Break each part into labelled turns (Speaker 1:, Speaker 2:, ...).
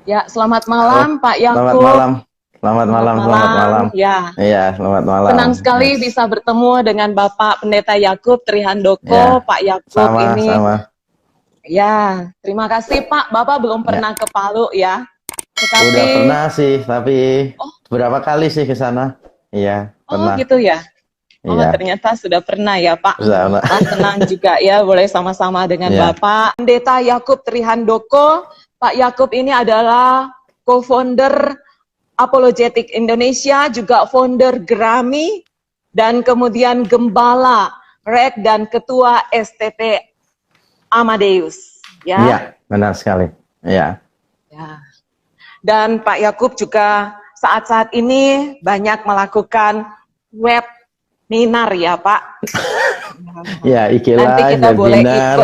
Speaker 1: Ya, selamat
Speaker 2: Halo,
Speaker 1: malam Pak
Speaker 2: selamat
Speaker 1: Yakub.
Speaker 2: malam. Selamat
Speaker 1: Selamat
Speaker 2: malam, selamat
Speaker 1: malam.
Speaker 2: malam.
Speaker 1: Ya,
Speaker 2: Iya, selamat malam.
Speaker 1: senang sekali
Speaker 2: Yes.
Speaker 1: bisa bertemu dengan Bapak Pendeta Yakub Trihandoko.
Speaker 2: Ya,
Speaker 1: Pak Yakub ini,
Speaker 2: sama-sama.
Speaker 1: ya, terima kasih Pak. Bapak belum
Speaker 2: Ya,
Speaker 1: pernah ke Palu ya.
Speaker 2: udah
Speaker 1: Tetapi,
Speaker 2: pernah sih, tapi
Speaker 1: oh,
Speaker 2: berapa kali sih ke sana? Iya,
Speaker 1: oh
Speaker 2: pernah.
Speaker 1: gitu ya. Oh,
Speaker 2: Iya,
Speaker 1: ternyata sudah pernah ya Pak.
Speaker 2: sama.
Speaker 1: Wah, senang juga ya boleh sama-sama dengan
Speaker 2: Iya,
Speaker 1: Bapak Pendeta Yakub Trihandoko. Pak Yakub ini adalah co-founder Apologetik Indonesia, juga founder Grammy, dan kemudian Gembala Rek dan Ketua STT Amadeus.
Speaker 2: iya,
Speaker 1: Ya,
Speaker 2: benar sekali. Iya,
Speaker 1: ya. Dan Pak Yakub juga saat-saat ini banyak melakukan webinar ya Pak.
Speaker 2: ya, IG
Speaker 1: Nanti
Speaker 2: Live,
Speaker 1: kita boleh ikut.
Speaker 2: webinar,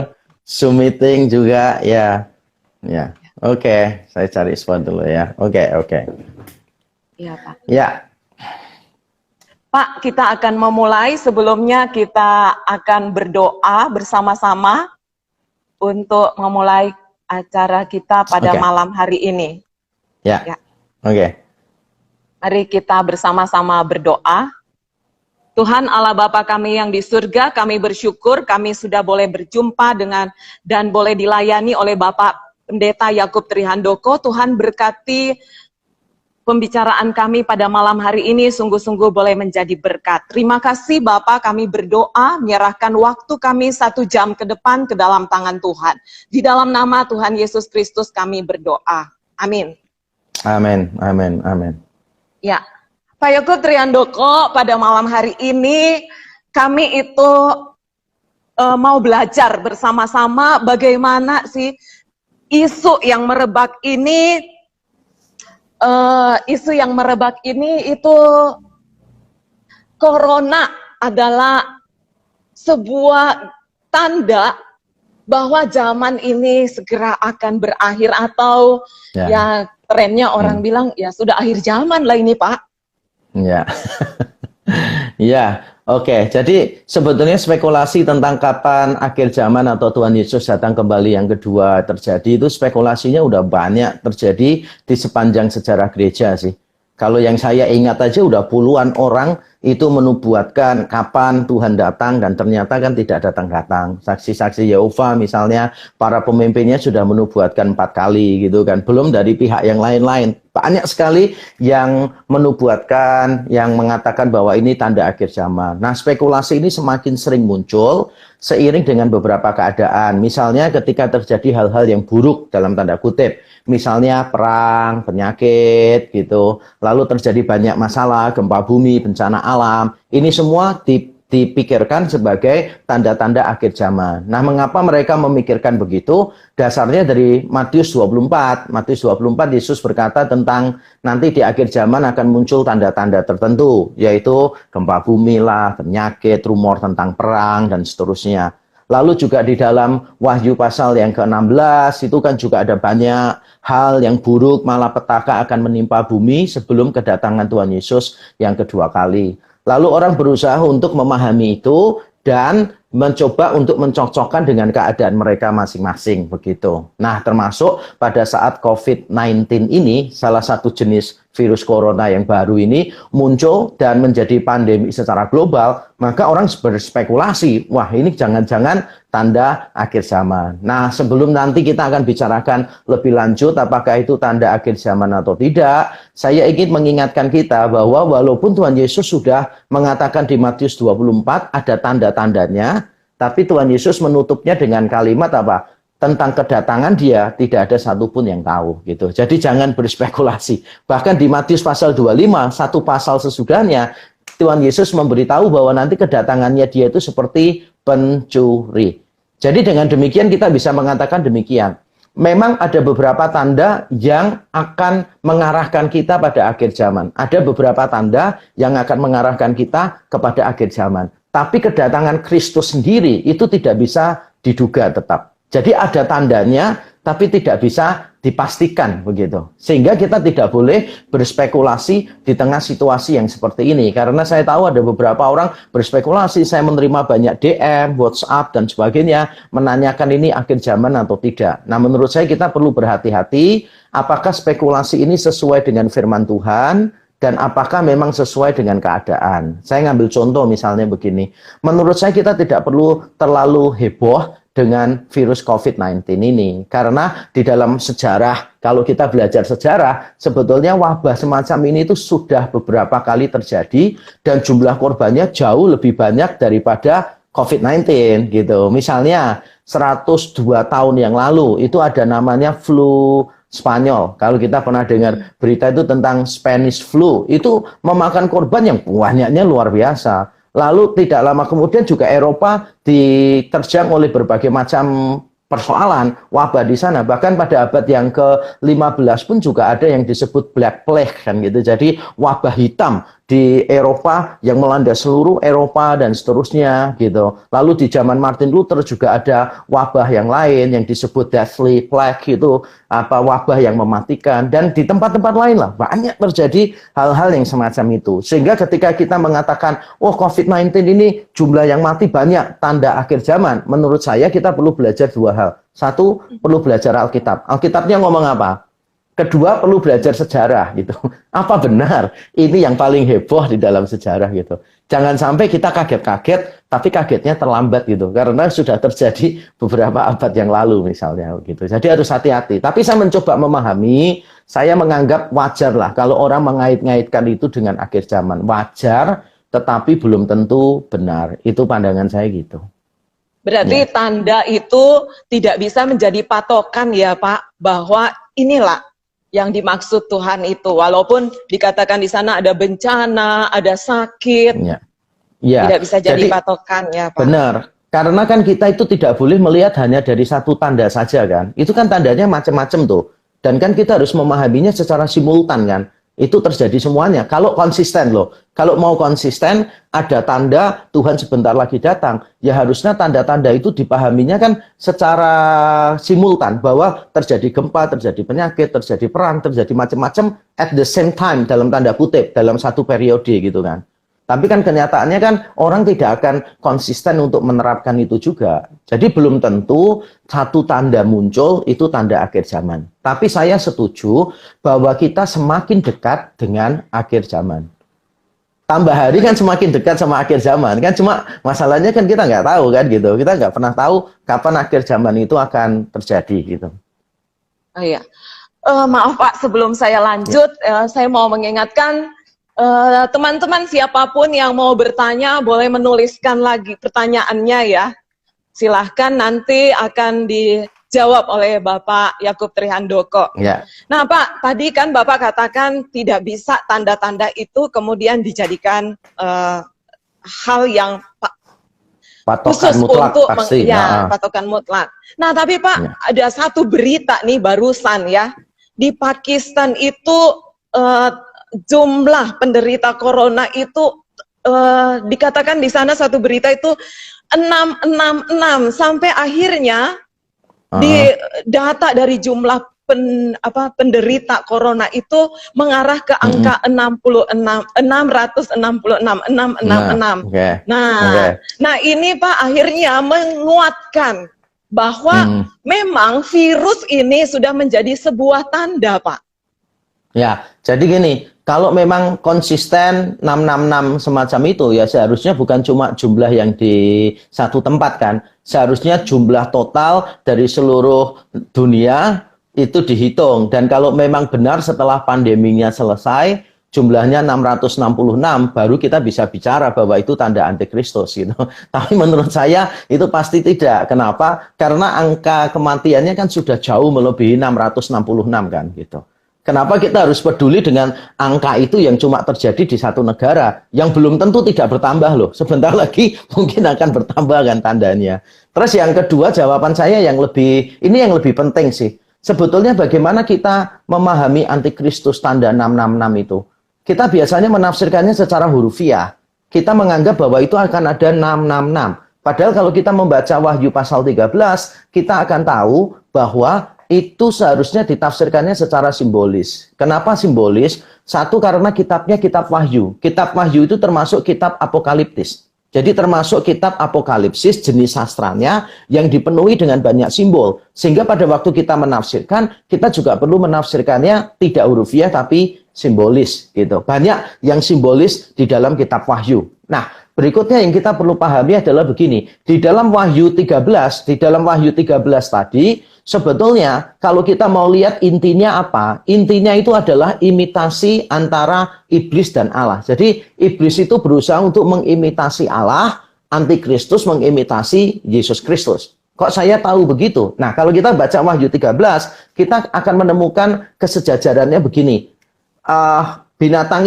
Speaker 2: Zoom meeting juga, ya. Ya, oke, saya cari spot dulu ya. Oke, oke.
Speaker 1: Ya Pak.
Speaker 2: Ya,
Speaker 1: Pak, kita akan memulai. Sebelumnya kita akan berdoa bersama-sama untuk memulai acara kita pada
Speaker 2: oke.
Speaker 1: malam hari ini.
Speaker 2: Ya,
Speaker 1: Ya,
Speaker 2: oke.
Speaker 1: mari kita bersama-sama berdoa. Tuhan Allah Bapa kami yang di surga, kami bersyukur kami sudah boleh berjumpa dengan dan boleh dilayani oleh Bapak Pendeta Yakub Trihandoko. Tuhan berkati pembicaraan kami pada malam hari ini sungguh-sungguh boleh menjadi berkat. Terima kasih Bapak, kami berdoa, menyerahkan waktu kami 1 jam ke depan ke dalam tangan Tuhan. Di dalam nama Tuhan Yesus Kristus kami berdoa. Amin.
Speaker 2: Amin, amin, amin.
Speaker 1: Ya, Pak Yakub Trihandoko, pada malam hari ini kami itu mau belajar bersama-sama bagaimana sih isu yang merebak ini. Isu yang merebak ini itu corona adalah sebuah tanda bahwa zaman ini segera akan berakhir atau
Speaker 2: Ya,
Speaker 1: ya trennya orang bilang ya sudah akhir zaman lah ini Pak.
Speaker 2: ya. Ya, oke. Jadi sebetulnya spekulasi tentang kapan akhir zaman atau Tuhan Yesus datang kembali yang kedua terjadi itu spekulasinya udah banyak terjadi di sepanjang sejarah gereja sih. Kalau yang saya ingat aja udah puluhan orang itu menubuatkan kapan Tuhan datang dan ternyata kan tidak datang-datang. Saksi-saksi Yehova misalnya para pemimpinnya sudah menubuatkan 4 kali gitu kan. Belum dari pihak yang lain-lain. Banyak sekali yang menubuatkan, yang mengatakan bahwa ini tanda akhir zaman. Nah, spekulasi ini semakin sering muncul seiring dengan beberapa keadaan. Misalnya ketika terjadi hal-hal yang buruk dalam tanda kutip. Misalnya perang, penyakit gitu. Lalu terjadi banyak masalah, gempa bumi, bencana alam. Ini semua dipikirkan sebagai tanda-tanda akhir zaman. Nah, mengapa mereka memikirkan begitu? Dasarnya dari Matius 24. Matius 24 Yesus berkata tentang nanti di akhir zaman akan muncul tanda-tanda tertentu, yaitu gempa bumi lah, penyakit, rumor tentang perang dan seterusnya. Lalu juga di dalam Wahyu pasal yang ke-16 itu kan juga ada banyak hal yang buruk, malapetaka akan menimpa bumi sebelum kedatangan Tuhan Yesus yang kedua kali. Lalu orang berusaha untuk memahami itu dan mencoba untuk mencocokkan dengan keadaan mereka masing-masing begitu. Nah, termasuk pada saat COVID-19 ini, salah satu jenis virus corona yang baru ini muncul dan menjadi pandemi secara global, maka orang berspekulasi, wah ini jangan-jangan tanda akhir zaman. Nah, sebelum nanti kita akan bicarakan lebih lanjut apakah itu tanda akhir zaman atau tidak, saya ingin mengingatkan kita bahwa walaupun Tuhan Yesus sudah mengatakan di Matius 24 ada tanda-tandanya, tapi Tuhan Yesus menutupnya dengan kalimat apa? Tentang kedatangan dia tidak ada satupun yang tahu gitu. Jadi jangan berspekulasi. Bahkan di Matius pasal 25, satu pasal sesudahnya, Tuhan Yesus memberitahu bahwa nanti kedatangannya dia itu seperti pencuri. Jadi dengan demikian kita bisa mengatakan demikian. Memang ada beberapa tanda yang akan mengarahkan kita pada akhir zaman. Ada beberapa tanda yang akan mengarahkan kita kepada akhir zaman. Tapi kedatangan Kristus sendiri itu tidak bisa diduga tetap. Jadi ada tandanya, tapi tidak bisa dipastikan begitu. Sehingga kita tidak boleh berspekulasi di tengah situasi yang seperti ini. Karena saya tahu ada beberapa orang berspekulasi, saya menerima banyak DM, WhatsApp, dan sebagainya, menanyakan ini akhir zaman atau tidak. Nah, menurut saya kita perlu berhati-hati, apakah spekulasi ini sesuai dengan firman Tuhan, dan apakah memang sesuai dengan keadaan. Saya ngambil contoh misalnya begini, menurut saya kita tidak perlu terlalu heboh dengan virus COVID-19 ini. Karena di dalam sejarah, kalau kita belajar sejarah, sebetulnya wabah semacam ini itu sudah beberapa kali terjadi dan jumlah korbannya jauh lebih banyak daripada COVID-19 gitu. Misalnya 102 tahun yang lalu itu ada namanya flu Spanyol. Kalau kita pernah dengar berita itu tentang Spanish flu, itu memakan korban yang banyaknya luar biasa. Lalu tidak lama kemudian juga Eropa diterjang oleh berbagai macam persoalan wabah di sana. Bahkan pada abad yang ke-15 pun juga ada yang disebut Black Plague kan gitu. Jadi wabah hitam di Eropa yang melanda seluruh Eropa dan seterusnya gitu. Lalu di zaman Martin Luther juga ada wabah yang lain yang disebut Deathly Plague itu, wabah yang mematikan, dan di tempat-tempat lain lah banyak terjadi hal-hal yang semacam itu. Sehingga ketika kita mengatakan, oh COVID-19 ini jumlah yang mati banyak, tanda akhir zaman, menurut saya kita perlu belajar dua hal. Satu, perlu belajar Alkitab. Alkitabnya ngomong apa? Kedua, perlu belajar sejarah gitu. Apa benar ini yang paling heboh di dalam sejarah gitu. Jangan sampai kita kaget-kaget, tapi kagetnya terlambat gitu. Karena sudah terjadi beberapa abad yang lalu misalnya gitu. Jadi harus hati-hati. Tapi saya mencoba memahami, saya menganggap wajar lah kalau orang mengait-ngaitkan itu dengan akhir zaman. Wajar, tetapi belum tentu benar. Itu pandangan saya gitu.
Speaker 1: Berarti tanda itu tidak bisa menjadi patokan ya Pak, bahwa inilah yang dimaksud Tuhan itu, walaupun dikatakan di sana ada bencana, ada sakit, tidak bisa jadi patokan ya Pak. Benar,
Speaker 2: karena kan kita itu tidak boleh melihat hanya dari satu tanda saja kan, itu kan tandanya macam-macam tuh, dan kan kita harus memahaminya secara simultan kan. Itu terjadi semuanya. Kalau konsisten loh, kalau mau konsisten, ada tanda Tuhan sebentar lagi datang, ya harusnya tanda-tanda itu dipahaminya kan secara simultan, bahwa terjadi gempa, terjadi penyakit, terjadi perang, terjadi macam-macam at the same time, dalam tanda kutip, dalam satu periode gitu kan. Tapi kan kenyataannya kan orang tidak akan konsisten untuk menerapkan itu juga. Jadi belum tentu satu tanda muncul itu tanda akhir zaman. Tapi saya setuju bahwa kita semakin dekat dengan akhir zaman. Tambah hari kan semakin dekat sama akhir zaman. Kan cuma masalahnya kan kita nggak tahu kan gitu. Kita nggak pernah tahu kapan akhir zaman itu akan terjadi gitu.
Speaker 1: Oh iya. Maaf Pak, sebelum saya lanjut, saya mau mengingatkan teman-teman siapapun yang mau bertanya boleh menuliskan lagi pertanyaannya ya. Silahkan, nanti akan dijawab oleh Bapak Yakub Trihandoko.
Speaker 2: Ya.
Speaker 1: Nah Pak, tadi kan Bapak katakan tidak bisa tanda-tanda itu kemudian dijadikan hal yang
Speaker 2: patokan
Speaker 1: khusus
Speaker 2: mutlak,
Speaker 1: untuk
Speaker 2: pasti.
Speaker 1: Patokan mutlak. Nah tapi Pak, ada satu berita nih barusan ya, di Pakistan itu jumlah penderita corona itu dikatakan di sana satu berita itu 666, sampai akhirnya di data dari jumlah penderita corona itu mengarah ke angka 666. Nah ini Pak akhirnya menguatkan bahwa memang virus ini sudah menjadi sebuah tanda Pak.
Speaker 2: Ya, jadi gini, kalau memang konsisten 666 semacam itu, ya seharusnya bukan cuma jumlah yang di satu tempat kan. Seharusnya jumlah total dari seluruh dunia itu dihitung. Dan kalau memang benar setelah pandeminya selesai, jumlahnya 666, baru kita bisa bicara bahwa itu tanda antikristus gitu. Tapi menurut saya itu pasti tidak. Kenapa? Karena angka kematiannya kan sudah jauh melebihi 666 kan gitu. Kenapa kita harus peduli dengan angka itu yang cuma terjadi di satu negara, yang belum tentu tidak bertambah loh. Sebentar lagi mungkin akan bertambah kan tandanya. Terus yang kedua, jawaban saya yang lebih penting sih. Sebetulnya bagaimana kita memahami antikristus tanda 666 itu? Kita biasanya menafsirkannya secara hurufiah. Kita menganggap bahwa itu akan ada 666. Padahal kalau kita membaca Wahyu pasal 13, kita akan tahu bahwa itu seharusnya ditafsirkannya secara simbolis. Kenapa simbolis? Satu, karena kitabnya kitab Wahyu. Kitab Wahyu itu termasuk kitab apokaliptis. Jadi termasuk kitab apokalipsis, jenis sastranya yang dipenuhi dengan banyak simbol. Sehingga pada waktu kita menafsirkan, kita juga perlu menafsirkannya tidak hurufiah tapi simbolis gitu. Banyak yang simbolis di dalam kitab Wahyu. Nah, berikutnya yang kita perlu pahami adalah begini. Di dalam Wahyu 13 tadi, sebetulnya kalau kita mau lihat intinya apa? Intinya itu adalah imitasi antara iblis dan Allah. Jadi iblis itu berusaha untuk mengimitasi Allah, antikristus mengimitasi Yesus Kristus. Kok saya tahu begitu? Nah, kalau kita baca Wahyu 13, kita akan menemukan kesejajarannya begini. Binatang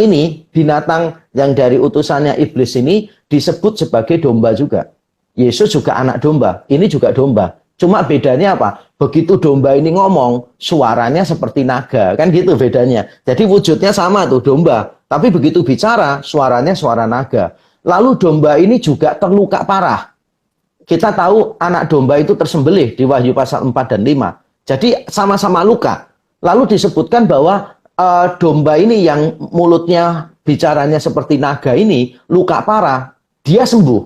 Speaker 2: yang dari utusannya iblis ini disebut sebagai domba juga. Yesus juga anak domba, ini juga domba. Cuma bedanya apa? Begitu domba ini ngomong, suaranya seperti naga, kan gitu bedanya. Jadi wujudnya sama tuh domba, tapi begitu bicara, suaranya suara naga. Lalu domba ini juga terluka parah. Kita tahu anak domba itu tersembelih di Wahyu pasal 4 dan 5. Jadi sama-sama luka. Lalu disebutkan bahwa domba ini yang mulutnya bicaranya seperti naga ini luka parah, dia sembuh.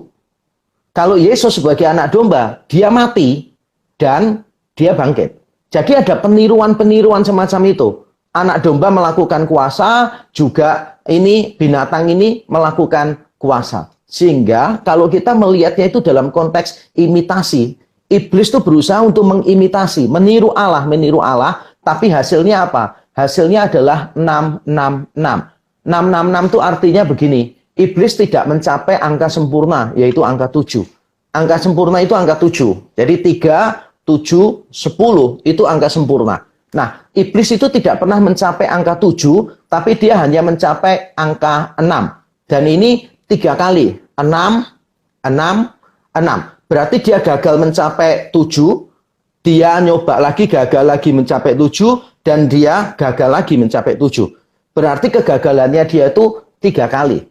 Speaker 2: Kalau Yesus sebagai anak domba, dia mati dan dia bangkit. Jadi ada peniruan-peniruan semacam itu. Anak domba melakukan kuasa, juga ini binatang ini melakukan kuasa. Sehingga kalau kita melihatnya itu dalam konteks imitasi, iblis itu berusaha untuk mengimitasi, meniru Allah, tapi hasilnya apa? Hasilnya adalah 666. 666 itu artinya begini, iblis tidak mencapai angka sempurna, yaitu angka 7. Angka sempurna itu angka 7. Jadi 3, 7, 10 itu angka sempurna. Nah, iblis itu tidak pernah mencapai angka 7, tapi dia hanya mencapai angka 6. Dan ini 3 kali. 6, 6, 6. Berarti dia gagal mencapai 7, dia nyoba lagi, gagal lagi mencapai 7, dan dia gagal lagi mencapai 7. Berarti kegagalannya dia itu 3 kali.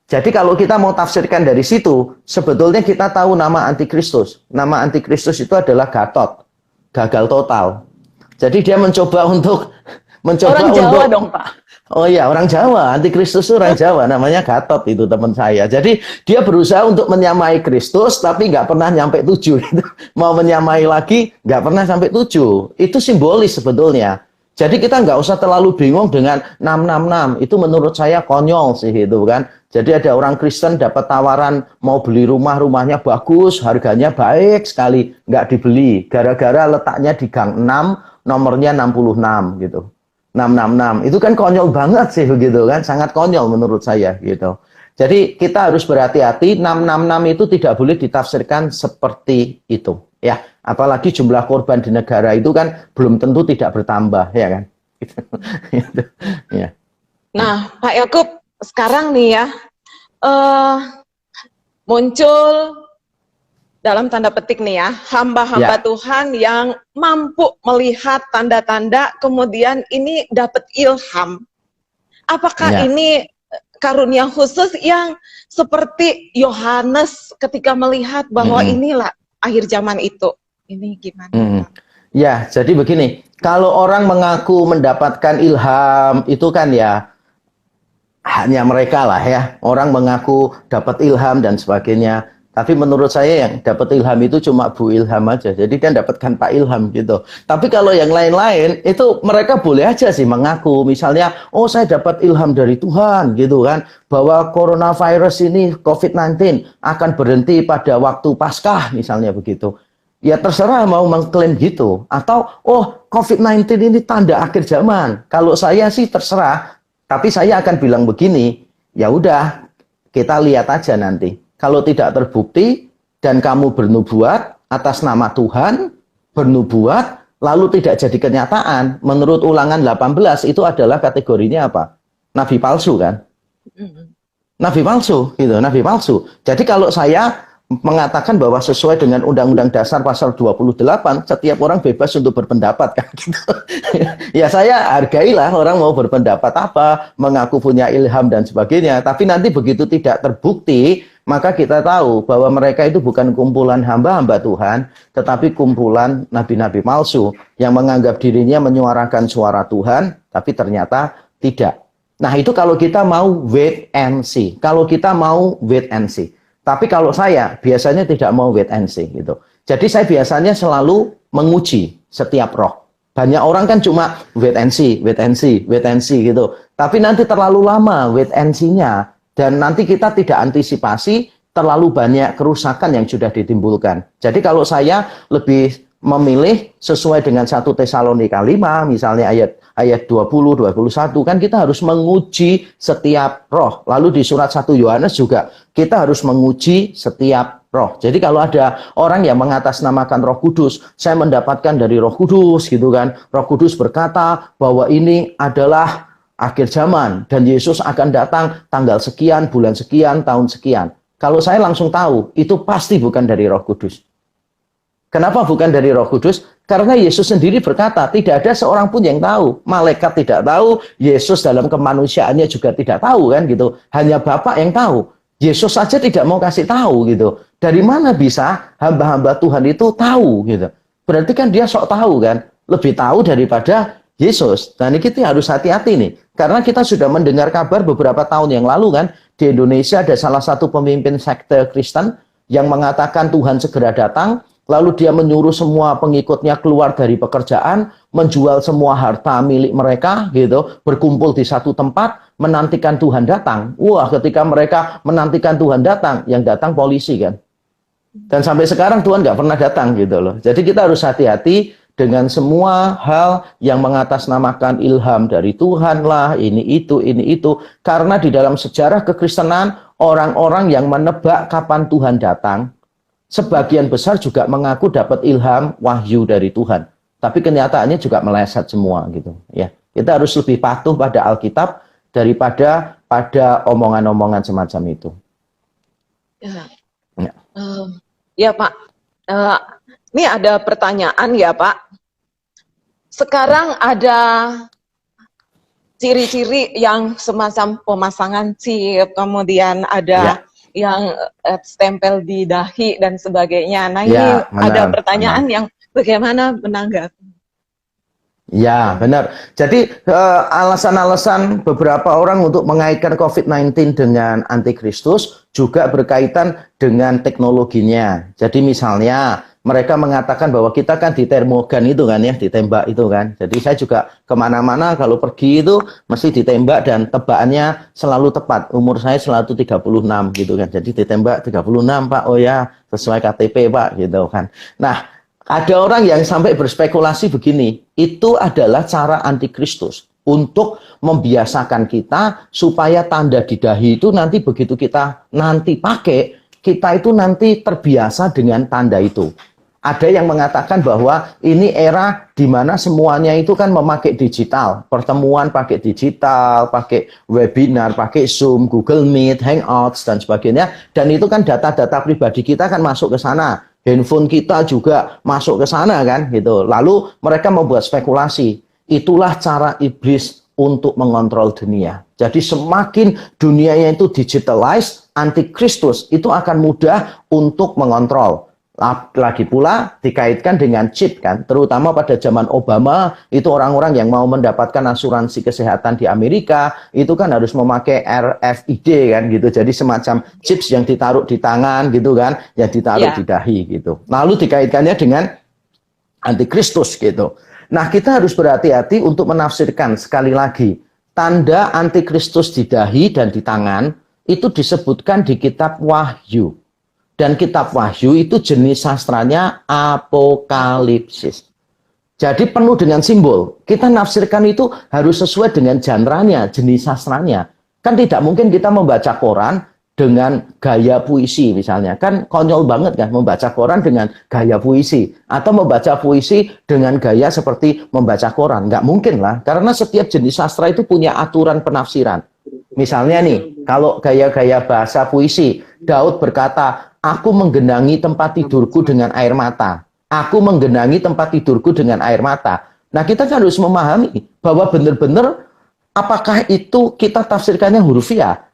Speaker 2: Jadi kalau kita mau tafsirkan dari situ, sebetulnya kita tahu nama antikristus. Nama antikristus itu adalah Gatot, gagal total. Jadi dia mencoba untuk
Speaker 1: Orang Jawa dong, Pak.
Speaker 2: Oh iya, orang Jawa. Antikristus itu orang Jawa, namanya Gatot itu teman saya. Jadi dia berusaha untuk menyamai Kristus, tapi nggak pernah nyampe 7. Mau menyamai lagi, nggak pernah sampai 7. Itu simbolis sebetulnya. Jadi kita nggak usah terlalu bingung dengan 666. Itu menurut saya konyol sih itu kan. Jadi ada orang Kristen dapat tawaran mau beli rumah, rumahnya bagus, harganya baik sekali, nggak dibeli. Gara-gara letaknya di gang 6, nomornya 66 gitu. 666. Itu kan konyol banget sih begitu kan, sangat konyol menurut saya gitu. Jadi kita harus berhati-hati, 666 itu tidak boleh ditafsirkan seperti itu ya. Apalagi jumlah korban di negara itu kan belum tentu tidak bertambah ya kan. Gitu. Ya.
Speaker 1: Nah, Pak Yakub, sekarang nih ya muncul dalam tanda petik nih ya, hamba-hamba Tuhan yang mampu melihat tanda-tanda, kemudian ini dapat ilham. Apakah ini karunia khusus yang seperti Yohanes ketika melihat bahwa inilah akhir zaman itu? Ini gimana?
Speaker 2: Ya, jadi begini, kalau orang mengaku mendapatkan ilham, itu kan ya hanya mereka lah ya, orang mengaku dapat ilham dan sebagainya. Tapi menurut saya yang dapat ilham itu cuma Bu Ilham aja. Jadi kan dapatkan Pak Ilham gitu. Tapi kalau yang lain-lain itu mereka boleh aja sih mengaku. Misalnya, oh saya dapat ilham dari Tuhan gitu kan. Bahwa coronavirus ini COVID-19 akan berhenti pada waktu Paskah misalnya begitu. Ya terserah mau mengklaim gitu. Atau oh COVID-19 ini tanda akhir zaman. Kalau saya sih terserah. Tapi saya akan bilang begini. Ya udah kita lihat aja nanti. Kalau tidak terbukti dan kamu bernubuat atas nama Tuhan, bernubuat lalu tidak jadi kenyataan, menurut Ulangan 18 itu adalah kategorinya apa? Nabi palsu kan? Nabi palsu gitu, nabi palsu. Jadi kalau saya mengatakan bahwa sesuai dengan Undang-Undang Dasar pasal 28, setiap orang bebas untuk berpendapat kan gitu. Ya saya hargailah orang mau berpendapat apa, mengaku punya ilham dan sebagainya, tapi nanti begitu tidak terbukti, maka kita tahu bahwa mereka itu bukan kumpulan hamba-hamba Tuhan, tetapi kumpulan nabi-nabi palsu yang menganggap dirinya menyuarakan suara Tuhan, tapi ternyata tidak. Nah, itu kalau kita mau wait and see. Kalau kita mau wait and see. Tapi kalau saya biasanya tidak mau wait and see gitu. Jadi saya biasanya selalu menguji setiap roh. Banyak orang kan cuma wait and see, wait and see, wait and see gitu. Tapi nanti terlalu lama wait and see-nya dan nanti kita tidak antisipasi terlalu banyak kerusakan yang sudah ditimbulkan. Jadi kalau saya lebih memilih sesuai dengan 1 Tesalonika 5 misalnya ayat 20, 21 kan kita harus menguji setiap roh. Lalu di surat 1 Yohanes juga kita harus menguji setiap roh. Jadi kalau ada orang yang mengatasnamakan Roh Kudus, saya mendapatkan dari Roh Kudus gitu kan. Roh Kudus berkata bahwa ini adalah akhir zaman dan Yesus akan datang tanggal sekian, bulan sekian, tahun sekian. Kalau saya langsung tahu itu pasti bukan dari Roh Kudus. Kenapa bukan dari Roh Kudus? Karena Yesus sendiri berkata, tidak ada seorang pun yang tahu. Malaikat tidak tahu, Yesus dalam kemanusiaannya juga tidak tahu kan gitu. Hanya Bapa yang tahu. Yesus saja tidak mau kasih tahu gitu. Dari mana bisa hamba-hamba Tuhan itu tahu gitu? Berarti kan dia sok tahu kan? Lebih tahu daripada Yesus. Nah ini kita harus hati-hati nih. Karena kita sudah mendengar kabar beberapa tahun yang lalu kan, di Indonesia ada salah satu pemimpin sekte Kristen yang mengatakan Tuhan segera datang. Lalu dia menyuruh semua pengikutnya keluar dari pekerjaan, menjual semua harta milik mereka, gitu, berkumpul di satu tempat, menantikan Tuhan datang. Wah, ketika mereka menantikan Tuhan datang, yang datang polisi kan. Dan sampai sekarang Tuhan nggak pernah datang gitu loh. Jadi kita harus hati-hati dengan semua hal yang mengatasnamakan ilham dari Tuhan lah, ini itu. Karena di dalam sejarah kekristenan, orang-orang yang menebak kapan Tuhan datang, sebagian besar juga mengaku dapat ilham wahyu dari Tuhan. Tapi kenyataannya juga meleset semua gitu ya. Kita harus lebih patuh pada Alkitab daripada pada omongan-omongan semacam itu.
Speaker 1: Ya, ya Pak. Ini ada pertanyaan ya Pak. Sekarang ada ciri-ciri yang semacam pemasangan chip, kemudian ada yang stempel di dahi dan sebagainya. Nah ini ada pertanyaan yang bagaimana menanggapi?
Speaker 2: Ya benar. Jadi alasan-alasan beberapa orang untuk mengaitkan COVID-19 dengan antikristus juga berkaitan dengan teknologinya. Jadi misalnya mereka mengatakan bahwa kita kan di termogan itu kan ya, ditembak itu kan. Jadi saya juga kemana-mana kalau pergi itu mesti ditembak dan tebakannya selalu tepat. Umur saya selalu 36 gitu kan. Jadi ditembak 36 Pak, oh ya sesuai KTP Pak gitu kan. Nah ada orang yang sampai berspekulasi begini, itu adalah cara antikristus untuk membiasakan kita supaya tanda di dahi itu nanti begitu kita nanti pakai, kita itu nanti terbiasa dengan tanda itu. Ada yang mengatakan bahwa ini era di mana semuanya itu kan memakai digital. Pertemuan pakai digital, pakai webinar, pakai Zoom, Google Meet, Hangouts, dan sebagainya. Dan itu kan data-data pribadi kita kan masuk ke sana. Handphone kita juga masuk ke sana kan gitu. Lalu mereka membuat spekulasi. Itulah cara iblis untuk mengontrol dunia. Jadi semakin dunianya itu digitalized, antikristus itu akan mudah untuk mengontrol. Lagi pula dikaitkan dengan chip kan, terutama pada zaman Obama itu orang-orang yang mau mendapatkan asuransi kesehatan di Amerika itu kan harus memakai RFID kan gitu, jadi semacam chips yang ditaruh di tangan gitu kan, yang ditaruh di dahi gitu. Lalu dikaitkannya dengan antikristus gitu. Nah kita harus berhati-hati untuk menafsirkan sekali lagi tanda antikristus di dahi dan di tangan itu disebutkan di kitab Wahyu. Dan kitab Wahyu itu jenis sastranya apokalipsis. Jadi penuh dengan simbol. Kita nafsirkan itu harus sesuai dengan genre-nya, jenis sastranya. Kan tidak mungkin kita membaca koran dengan gaya puisi misalnya. Kan konyol banget kan membaca koran dengan gaya puisi. Atau membaca puisi dengan gaya seperti membaca koran. Nggak mungkin lah. Karena setiap jenis sastra itu punya aturan penafsiran. Misalnya nih, kalau gaya-gaya bahasa puisi, Daud berkata, aku menggenangi tempat tidurku dengan air mata. Aku menggenangi tempat tidurku dengan air mata. Nah kita kan harus memahami bahwa benar-benar apakah itu kita tafsirkannya hurufiah.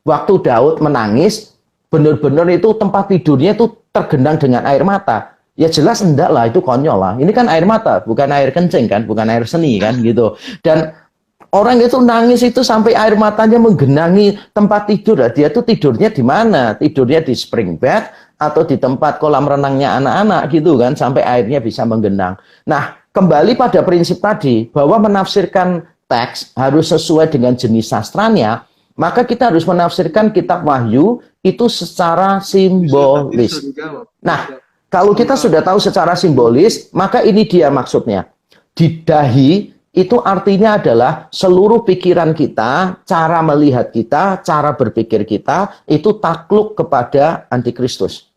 Speaker 2: Waktu Daud menangis, benar-benar itu tempat tidurnya itu tergenang dengan air mata. Ya jelas enggak lah, itu konyol lah. Ini kan air mata, bukan air kencing kan, bukan air seni kan gitu. Dan orang itu nangis itu sampai air matanya menggenangi tempat tidur. Dia tuh tidurnya di mana? Tidurnya di spring bed atau di tempat kolam renangnya anak-anak gitu kan, sampai airnya bisa menggenang. Nah, kembali pada prinsip tadi, bahwa menafsirkan teks harus sesuai dengan jenis sastranya, maka kita harus menafsirkan kitab Wahyu itu secara simbolis. Nah, kalau kita sudah tahu secara simbolis, maka ini dia maksudnya. Di dahi itu artinya adalah seluruh pikiran kita, cara melihat kita, cara berpikir kita, itu takluk kepada antikristus.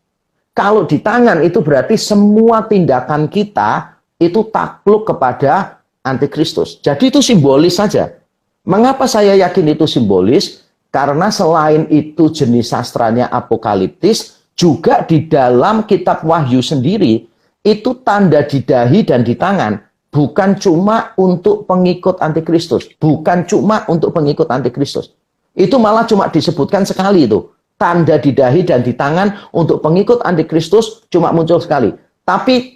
Speaker 2: Kalau di tangan itu berarti semua tindakan kita itu takluk kepada antikristus. Jadi itu simbolis saja. Mengapa saya yakin itu simbolis? Karena selain itu jenis sastranya apokaliptis, juga di dalam kitab Wahyu sendiri, itu tanda di dahi dan di tangan. Bukan cuma untuk pengikut antikristus. Bukan cuma untuk pengikut antikristus. Itu malah cuma disebutkan sekali itu. Tanda di dahi dan di tangan untuk pengikut antikristus cuma muncul sekali. Tapi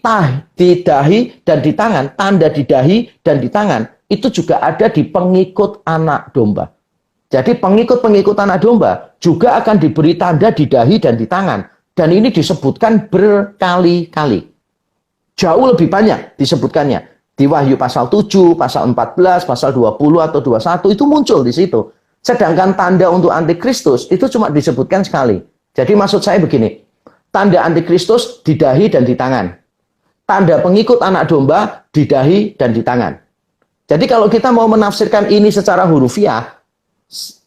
Speaker 2: di dahi dan di tangan, tanda di dahi dan di tangan, itu juga ada di pengikut anak domba. Jadi pengikut-pengikut anak domba juga akan diberi tanda di dahi dan di tangan. Dan ini disebutkan berkali-kali. Jauh lebih banyak disebutkannya. Di Wahyu pasal 7, pasal 14, pasal 20 atau 21 itu muncul di situ. Sedangkan tanda untuk antikristus itu cuma disebutkan sekali. Jadi maksud saya begini. Tanda antikristus di dahi dan di tangan. Tanda pengikut anak domba di dahi dan di tangan. Jadi kalau kita mau menafsirkan ini secara hurufiah,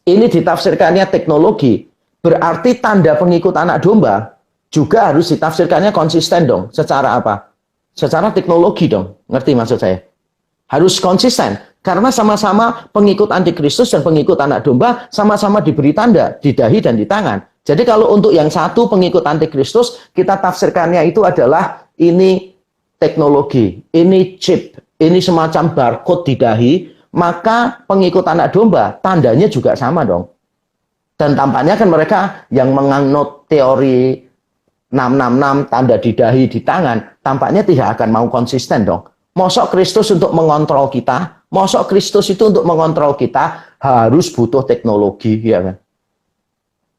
Speaker 2: ini ditafsirkannya teknologi, berarti tanda pengikut anak domba juga harus ditafsirkannya konsisten dong. Secara apa? Secara teknologi dong. Ngerti maksud saya? Harus konsisten. Karena sama-sama pengikut antikristus dan pengikut anak domba sama-sama diberi tanda di dahi dan di tangan. Jadi kalau untuk yang satu pengikut antikristus, kita tafsirkannya itu adalah ini teknologi, ini chip, ini semacam barcode di dahi, maka pengikut anak domba, tandanya juga sama dong. Dan tampaknya kan mereka yang menganut teori 666, tanda di dahi, di tangan, tampaknya tidak akan mau konsisten dong. Mosok Kristus untuk mengontrol kita, mosok Kristus itu untuk mengontrol kita, harus butuh teknologi, ya kan?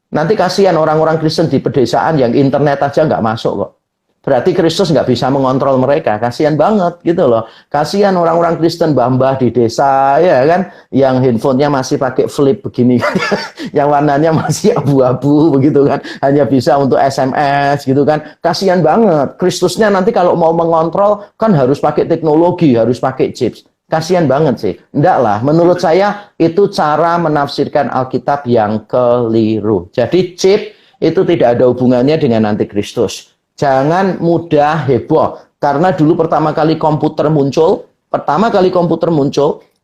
Speaker 2: Nanti kasihan orang-orang Kristen di pedesaan yang internet aja nggak masuk kok. Berarti Kristus nggak bisa mengontrol mereka. Kasihan banget gitu loh. Kasihan orang-orang Kristen mbah-mbah di desa ya kan, yang handphonenya masih pakai flip begini, yang warnanya masih abu-abu begitu kan, hanya bisa untuk SMS gitu kan. Kasihan banget. Kristusnya nanti kalau mau mengontrol kan harus pakai teknologi, harus pakai chips. Kasihan banget sih. Enggak lah, menurut saya itu cara menafsirkan Alkitab yang keliru. Jadi chip itu tidak ada hubungannya dengan antikristus. Jangan mudah heboh. Karena dulu pertama kali komputer muncul,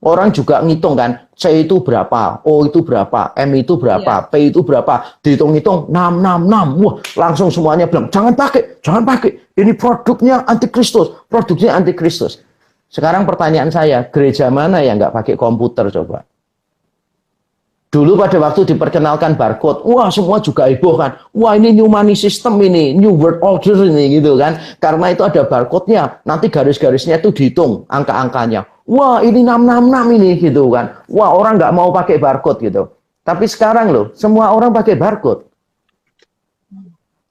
Speaker 2: orang juga ngitung kan, C itu berapa, O itu berapa, M itu berapa, P itu berapa, dihitung-hitung 666. Wah, langsung semuanya bilang, jangan pakai. Ini produknya antikristus. Sekarang pertanyaan saya, gereja mana yang nggak pakai komputer coba? Dulu pada waktu diperkenalkan barcode, wah semua juga heboh kan. Wah ini new money system ini, new world order ini gitu kan. Karena itu ada barcode-nya, nanti garis-garisnya itu dihitung angka-angkanya. Wah ini 666 ini gitu kan. Wah orang nggak mau pakai barcode gitu. Tapi sekarang loh, semua orang pakai barcode.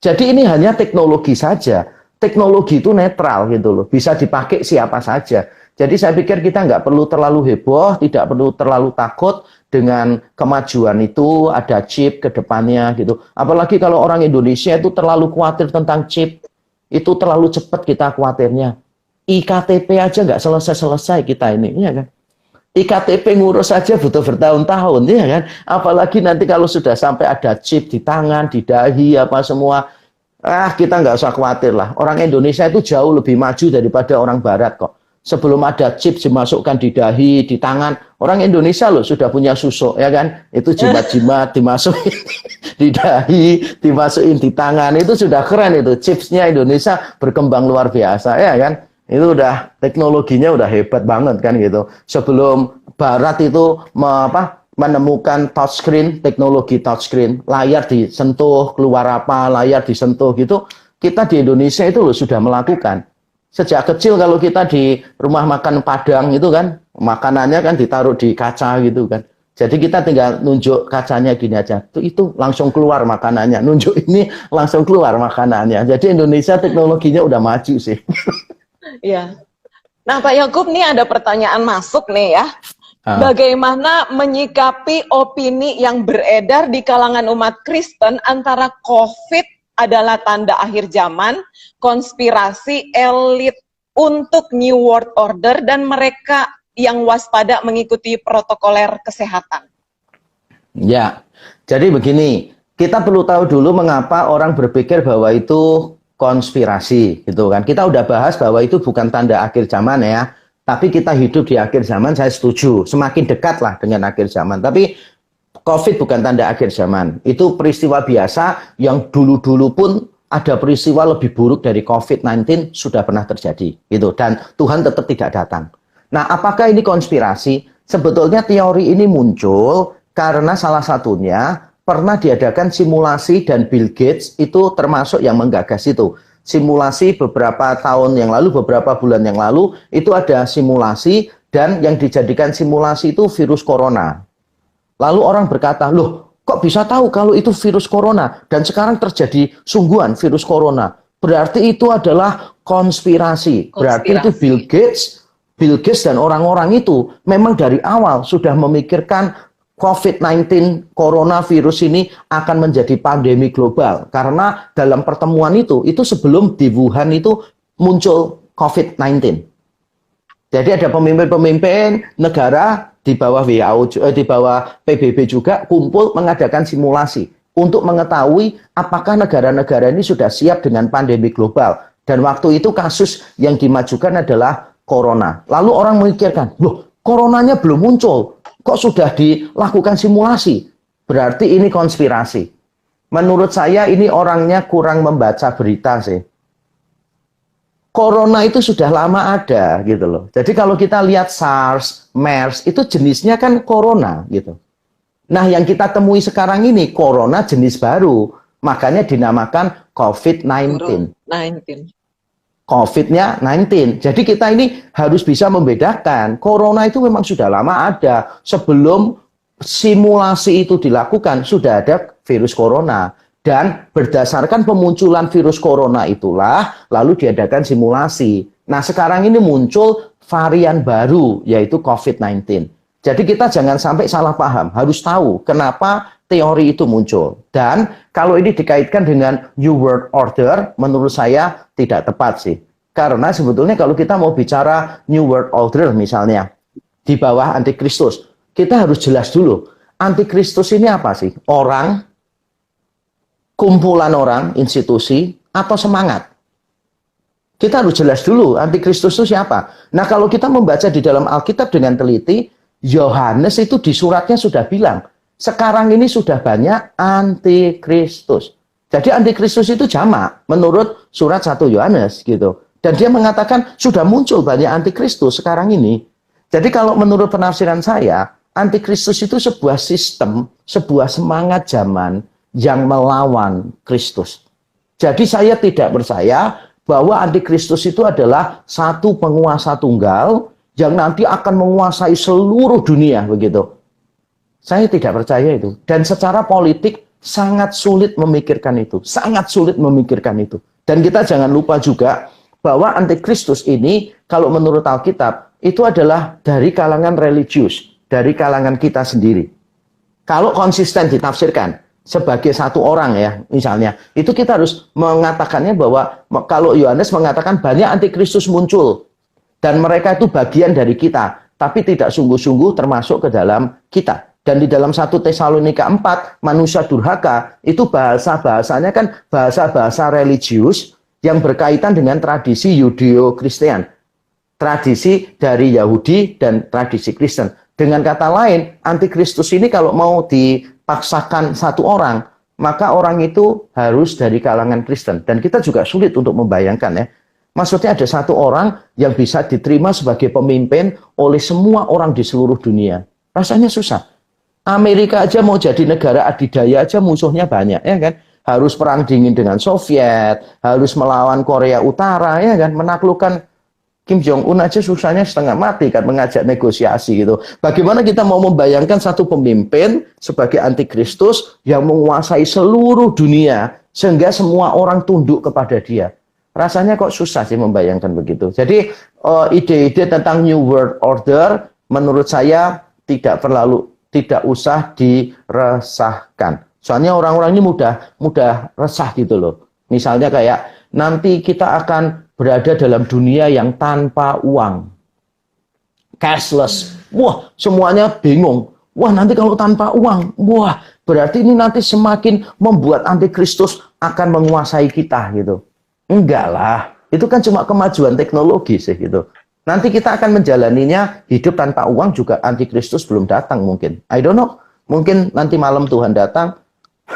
Speaker 2: Jadi ini hanya teknologi saja. Teknologi itu netral gitu loh, bisa dipakai siapa saja. Jadi saya pikir kita nggak perlu terlalu heboh, tidak perlu terlalu takut dengan kemajuan itu, ada chip ke depannya gitu. Apalagi kalau orang Indonesia itu terlalu khawatir tentang chip, itu terlalu cepat kita khawatirnya. IKTP aja nggak selesai-selesai kita ini, ya kan? IKTP ngurus saja butuh bertahun-tahun, ya kan? Apalagi nanti kalau sudah sampai ada chip di tangan, di dahi, apa semua, kita nggak usah khawatir lah. Orang Indonesia itu jauh lebih maju daripada orang Barat kok. Sebelum ada chip dimasukkan di dahi, di tangan, orang Indonesia loh sudah punya susuk, ya kan? Itu jimat-jimat dimasukin di dahi, dimasukin di tangan, itu sudah keren itu. Chipsnya Indonesia berkembang luar biasa, ya kan? Itu udah teknologinya udah hebat banget kan gitu. Sebelum Barat itu menemukan touchscreen, teknologi touchscreen, layar disentuh, keluar apa, layar disentuh gitu, kita di Indonesia itu loh sudah melakukan. Sejak kecil kalau kita di rumah makan Padang itu kan, makanannya kan ditaruh di kaca gitu kan. Jadi kita tinggal nunjuk kacanya gini aja, itu langsung keluar makanannya, nunjuk ini langsung keluar makanannya. Jadi Indonesia teknologinya udah maju sih.
Speaker 1: Iya. Nah, Pak Yakub, nih ada pertanyaan masuk nih ya. Bagaimana menyikapi opini yang beredar di kalangan umat Kristen antara COVID adalah tanda akhir zaman, konspirasi elit untuk New World Order, dan mereka yang waspada mengikuti protokoler kesehatan?
Speaker 2: Ya, jadi begini, kita perlu tahu dulu mengapa orang berpikir bahwa itu konspirasi, gitu kan. Kita udah bahas bahwa itu bukan tanda akhir zaman ya, tapi kita hidup di akhir zaman, saya setuju. Semakin dekat lah dengan akhir zaman. Tapi COVID bukan tanda akhir zaman. Itu peristiwa biasa yang dulu-dulu pun ada peristiwa lebih buruk dari COVID-19 sudah pernah terjadi, gitu. Dan Tuhan tetap tidak datang. Nah, apakah ini konspirasi? Sebetulnya teori ini muncul karena salah satunya pernah diadakan simulasi, dan Bill Gates itu termasuk yang menggagas itu. Simulasi beberapa tahun yang lalu, beberapa bulan yang lalu, itu ada simulasi, dan yang dijadikan simulasi itu virus corona. Lalu orang berkata, loh kok bisa tahu kalau itu virus corona? Dan sekarang terjadi sungguhan virus corona. Berarti itu adalah konspirasi. Berarti itu Bill Gates dan orang-orang itu memang dari awal sudah memikirkan COVID-19, coronavirus ini akan menjadi pandemi global. Karena dalam pertemuan itu sebelum di Wuhan itu muncul COVID-19. Jadi ada pemimpin-pemimpin negara di bawah WHO, di bawah PBB juga kumpul mengadakan simulasi untuk mengetahui apakah negara-negara ini sudah siap dengan pandemi global. Dan waktu itu kasus yang dimajukan adalah corona. Lalu orang memikirkan, loh coronanya belum muncul, kok sudah dilakukan simulasi? Berarti ini konspirasi. Menurut saya ini orangnya kurang membaca berita sih. Corona itu sudah lama ada gitu loh. Jadi kalau kita lihat SARS, MERS itu jenisnya kan corona gitu. Nah, yang kita temui sekarang ini corona jenis baru, makanya dinamakan COVID-19. COVID-nya 19. Jadi kita ini harus bisa membedakan. Corona itu memang sudah lama ada. Sebelum simulasi itu dilakukan, sudah ada virus corona. Dan berdasarkan pemunculan virus corona itulah, lalu diadakan simulasi. Nah, sekarang ini muncul varian baru, yaitu COVID-19. Jadi kita jangan sampai salah paham. Harus tahu kenapa teori itu muncul. Dan kalau ini dikaitkan dengan New World Order, menurut saya tidak tepat sih. Karena sebetulnya kalau kita mau bicara New World Order misalnya, di bawah Antikristus, kita harus jelas dulu. Antikristus ini apa sih? Orang, kumpulan orang, institusi, atau semangat? Kita harus jelas dulu, Antikristus itu siapa? Nah, kalau kita membaca di dalam Alkitab dengan teliti, Yohanes itu di suratnya sudah bilang, sekarang ini sudah banyak antikristus. Jadi antikristus itu jamak menurut surat 1 Yohanes gitu. Dan dia mengatakan sudah muncul banyak antikristus sekarang ini. Jadi kalau menurut penafsiran saya, antikristus itu sebuah sistem, sebuah semangat zaman yang melawan Kristus. Jadi saya tidak percaya bahwa antikristus itu adalah satu penguasa tunggal yang nanti akan menguasai seluruh dunia begitu. Saya tidak percaya itu. Dan secara politik sangat sulit memikirkan itu. Sangat sulit memikirkan itu. Dan kita jangan lupa juga bahwa antikristus ini kalau menurut Alkitab itu adalah dari kalangan religius, dari kalangan kita sendiri. Kalau konsisten ditafsirkan sebagai satu orang ya, misalnya, itu kita harus mengatakannya bahwa kalau Yohanes mengatakan banyak antikristus muncul dan mereka itu bagian dari kita, tapi tidak sungguh-sungguh termasuk ke dalam kita. Dan di dalam 1 Tesalonika 4, manusia durhaka, itu bahasa-bahasanya kan bahasa-bahasa religius yang berkaitan dengan tradisi Yudeo-Kristian. Tradisi dari Yahudi dan tradisi Kristen. Dengan kata lain, antikristus ini kalau mau dipaksakan satu orang, maka orang itu harus dari kalangan Kristen. Dan kita juga sulit untuk membayangkan ya. Maksudnya ada satu orang yang bisa diterima sebagai pemimpin oleh semua orang di seluruh dunia. Rasanya susah. Amerika aja mau jadi negara adidaya aja musuhnya banyak, ya kan? Harus perang dingin dengan Soviet, harus melawan Korea Utara, ya kan? Menaklukkan Kim Jong Un aja susahnya setengah mati kan mengajak negosiasi gitu. Bagaimana kita mau membayangkan satu pemimpin sebagai antikristus yang menguasai seluruh dunia sehingga semua orang tunduk kepada dia? Rasanya kok susah sih membayangkan begitu. Jadi ide-ide tentang New World Order menurut saya tidak usah diresahkan. Soalnya orang-orang ini mudah resah gitu loh. Misalnya kayak nanti kita akan berada dalam dunia yang tanpa uang. Cashless. Wah, semuanya bingung. Wah, nanti kalau tanpa uang, wah, berarti ini nanti semakin membuat antikristus akan menguasai kita gitu. Enggak lah. Itu kan cuma kemajuan teknologi sih gitu. Nanti kita akan menjalaninya hidup tanpa uang juga antikristus belum datang mungkin. I don't know. Mungkin nanti malam Tuhan datang,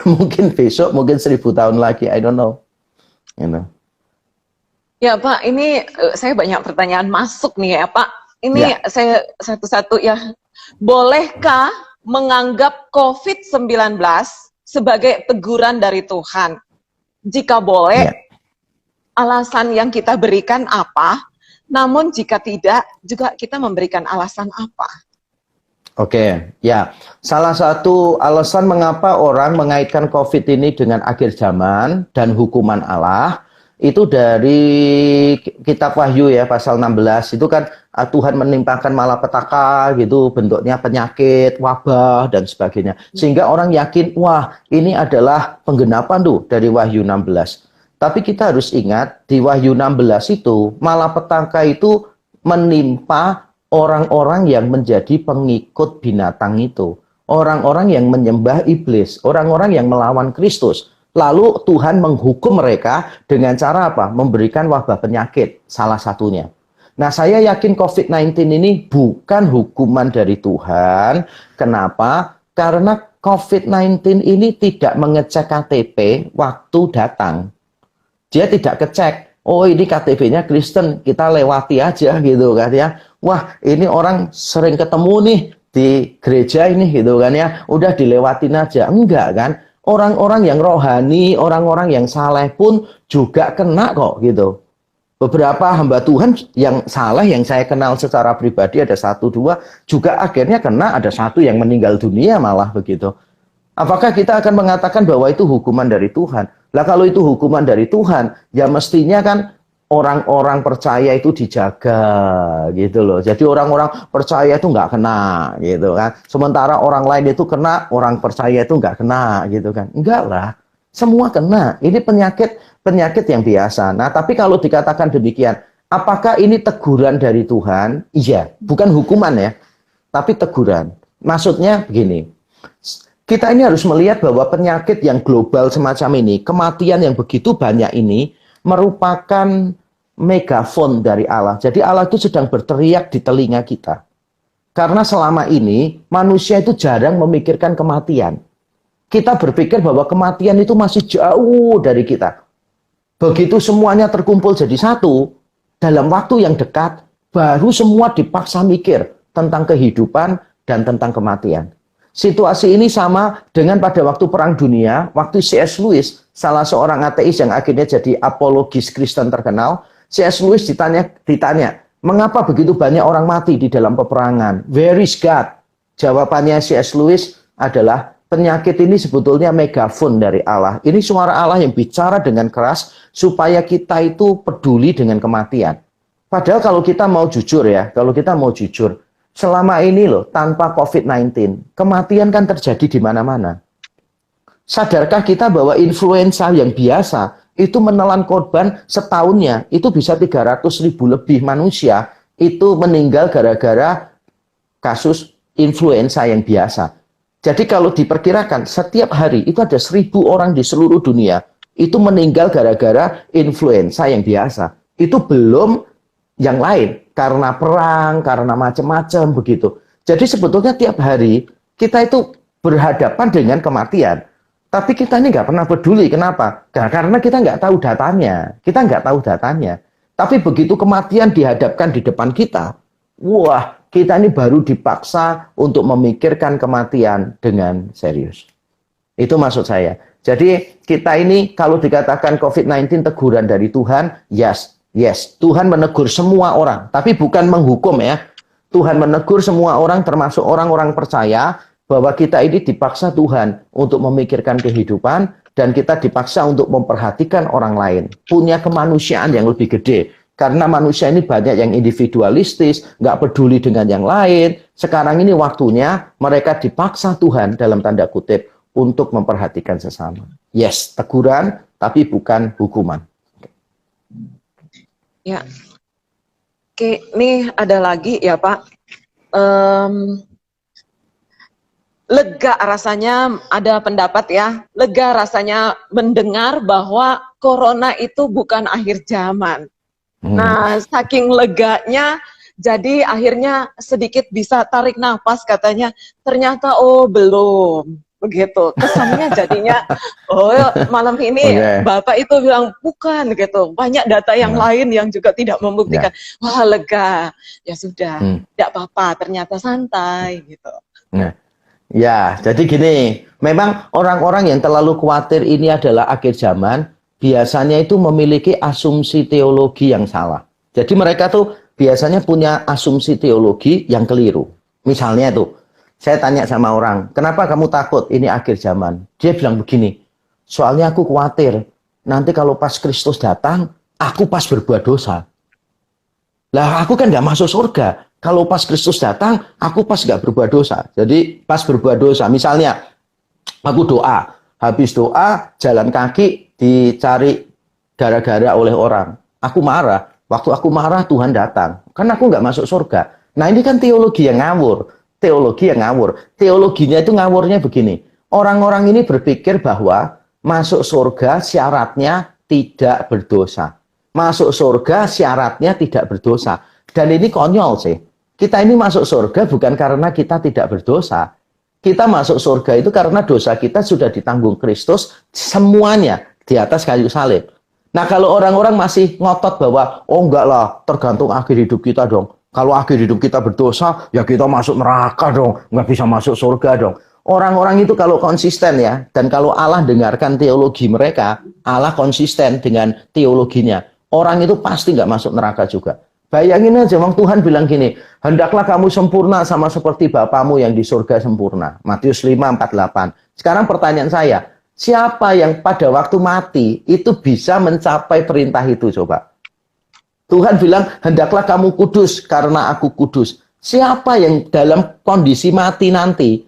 Speaker 2: mungkin besok, mungkin 1000 tahun lagi. I don't know. You know.
Speaker 1: Ya Pak, ini saya banyak pertanyaan masuk nih ya Pak. Ini saya satu-satu ya. Bolehkah menganggap COVID-19 sebagai teguran dari Tuhan? Jika boleh, alasan yang kita berikan apa? Namun jika tidak, juga kita memberikan alasan apa?
Speaker 2: Oke, ya. Salah satu alasan mengapa orang mengaitkan COVID ini dengan akhir zaman dan hukuman Allah, itu dari kitab Wahyu ya, pasal 16. Itu kan Tuhan menimpakan malapetaka gitu, bentuknya penyakit, wabah, dan sebagainya. Sehingga orang yakin, wah ini adalah penggenapan tuh dari Wahyu 16. Tapi kita harus ingat, di Wahyu 16 itu, malapetaka itu menimpa orang-orang yang menjadi pengikut binatang itu. Orang-orang yang menyembah iblis, orang-orang yang melawan Kristus. Lalu Tuhan menghukum mereka dengan cara apa? Memberikan wabah penyakit, salah satunya. Nah, saya yakin COVID-19 ini bukan hukuman dari Tuhan. Kenapa? Karena COVID-19 ini tidak mengecek KTP waktu datang. Dia tidak kecek, oh ini KTP-nya Kristen, kita lewati aja gitu kan ya. Wah, ini orang sering ketemu nih di gereja ini gitu kan ya. Udah dilewatin aja. Enggak kan? Orang-orang yang rohani, orang-orang yang saleh pun juga kena kok gitu. Beberapa hamba Tuhan yang saleh yang saya kenal secara pribadi ada 1-2 juga akhirnya kena, ada 1 yang meninggal dunia malah begitu. Apakah kita akan mengatakan bahwa itu hukuman dari Tuhan? Lah kalau itu hukuman dari Tuhan, ya mestinya kan orang-orang percaya itu dijaga gitu loh. Jadi orang-orang percaya itu nggak kena gitu kan. Sementara orang lain itu kena, orang percaya itu nggak kena gitu kan. Enggak lah, semua kena. Ini penyakit yang biasa. Nah tapi kalau dikatakan demikian, apakah ini teguran dari Tuhan? Iya, bukan hukuman ya, tapi teguran. Maksudnya begini, kita ini harus melihat bahwa penyakit yang global semacam ini, kematian yang begitu banyak ini, merupakan megafon dari Allah. Jadi Allah itu sedang berteriak di telinga kita. Karena selama ini manusia itu jarang memikirkan kematian. Kita berpikir bahwa kematian itu masih jauh dari kita. Begitu semuanya terkumpul jadi satu, dalam waktu yang dekat, baru semua dipaksa mikir tentang kehidupan dan tentang kematian. Situasi ini sama dengan pada waktu Perang Dunia, waktu C.S. Lewis, salah seorang ateis yang akhirnya jadi apologis Kristen terkenal, C.S. Lewis ditanya, mengapa begitu banyak orang mati di dalam peperangan? Where is God? Jawabannya C.S. Lewis adalah, penyakit ini sebetulnya megafon dari Allah. Ini suara Allah yang bicara dengan keras, supaya kita itu peduli dengan kematian. Padahal kalau kita mau jujur ya, selama ini loh, tanpa COVID-19, kematian kan terjadi di mana-mana. Sadarkah kita bahwa influenza yang biasa, itu menelan korban setahunnya, itu bisa 300.000 lebih manusia, itu meninggal gara-gara kasus influenza yang biasa. Jadi kalau diperkirakan, setiap hari itu ada 1.000 orang di seluruh dunia, itu meninggal gara-gara influenza yang biasa. Itu belum yang lain, karena perang, karena macam-macam begitu. Jadi sebetulnya tiap hari kita itu berhadapan dengan kematian. Tapi kita ini nggak pernah peduli. Kenapa? Karena kita nggak tahu datanya. Tapi begitu kematian dihadapkan di depan kita, wah, Kita ini baru dipaksa untuk memikirkan kematian dengan serius. Itu maksud saya. Jadi kita ini kalau dikatakan COVID-19 teguran dari Tuhan, yes. Tuhan menegur semua orang, tapi bukan menghukum ya. Tuhan menegur semua orang termasuk orang-orang percaya bahwa kita ini dipaksa Tuhan untuk memikirkan kehidupan dan kita dipaksa untuk memperhatikan orang lain. Punya kemanusiaan yang lebih gede. Karena manusia ini banyak yang individualistis, nggak peduli dengan yang lain. Sekarang ini waktunya mereka dipaksa Tuhan dalam tanda kutip untuk memperhatikan sesama. Yes, teguran, tapi bukan hukuman.
Speaker 1: Ya, oke, nih ada lagi ya Pak. Lega rasanya, ada pendapat ya, lega rasanya mendengar bahwa corona itu bukan akhir zaman. Nah, saking leganya, jadi akhirnya sedikit bisa tarik nafas katanya, ternyata oh belum, begitu. Kesannya jadinya, oh malam ini Bapak itu bilang bukan gitu. Banyak data yang lain yang juga tidak membuktikan. Wah lega, ya sudah, tidak apa-apa, ternyata santai gitu.
Speaker 2: Ya, jadi gini, memang orang-orang yang terlalu khawatir ini adalah akhir zaman, biasanya itu memiliki asumsi teologi yang salah. Jadi mereka tuh biasanya punya asumsi teologi yang keliru. Misalnya tuh, saya tanya sama orang, kenapa kamu takut ini akhir zaman? Dia bilang begini, soalnya aku khawatir, nanti kalau pas Kristus datang, aku pas berbuat dosa. Lah aku kan nggak masuk surga. Kalau pas Kristus datang, aku pas nggak berbuat dosa. Jadi pas berbuat dosa, misalnya aku doa, habis doa jalan kaki dicari gara-gara oleh orang. Aku marah. Waktu aku marah Tuhan datang. Kan aku nggak masuk surga. Nah ini kan teologi yang ngawur. Teologi yang ngawur. Teologinya itu ngawurnya begini. Orang-orang ini berpikir bahwa masuk surga syaratnya tidak berdosa. Masuk surga syaratnya tidak berdosa. Dan ini konyol sih. Kita ini masuk surga bukan karena kita tidak berdosa. Kita masuk surga itu karena dosa kita sudah ditanggung Kristus semuanya di atas kayu salib. Nah kalau orang-orang masih ngotot bahwa oh enggak lah tergantung akhir hidup kita dong. Kalau akhir hidup kita berdosa ya kita masuk neraka dong. Nggak bisa masuk surga dong. Orang-orang itu kalau konsisten ya. Dan kalau Allah dengarkan teologi mereka, Allah konsisten dengan teologinya. Orang itu pasti nggak masuk neraka juga. Bayangin aja, Tuhan bilang gini, hendaklah kamu sempurna sama seperti Bapamu yang di surga sempurna. Matius 5:48. Sekarang pertanyaan saya, siapa yang pada waktu mati itu bisa mencapai perintah itu coba? Tuhan bilang, hendaklah kamu kudus karena aku kudus. Siapa yang dalam kondisi mati nanti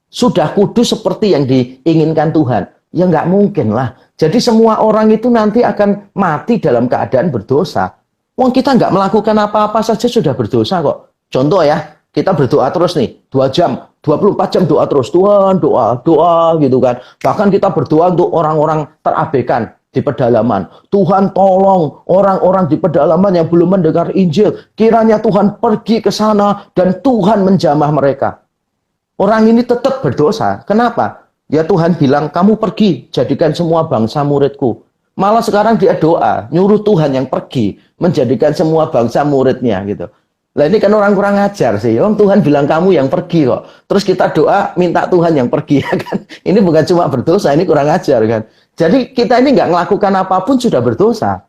Speaker 2: sudah kudus seperti yang diinginkan Tuhan? Ya nggak mungkin lah. Jadi semua orang itu nanti akan mati dalam keadaan berdosa. Wong kita nggak melakukan apa-apa saja sudah berdosa kok. Contoh ya, kita berdoa terus nih, 2 jam, 24 jam doa terus. Tuhan, doa gitu kan. Bahkan kita berdoa untuk orang-orang terabaikan di pedalaman. Tuhan tolong orang-orang di pedalaman yang belum mendengar Injil. Kiranya Tuhan pergi ke sana dan Tuhan menjamah mereka. Orang ini tetap berdosa. Kenapa? Ya Tuhan bilang, kamu pergi, jadikan semua bangsa muridku. Malah sekarang dia doa, nyuruh Tuhan yang pergi, menjadikan semua bangsa muridnya gitu. Lah ini kan orang kurang ajar sih. Tuhan bilang kamu yang pergi kok. Terus kita doa minta Tuhan yang pergi ya kan. Ini bukan cuma berdosa, ini kurang ajar kan. Jadi kita ini nggak melakukan apapun sudah berdosa.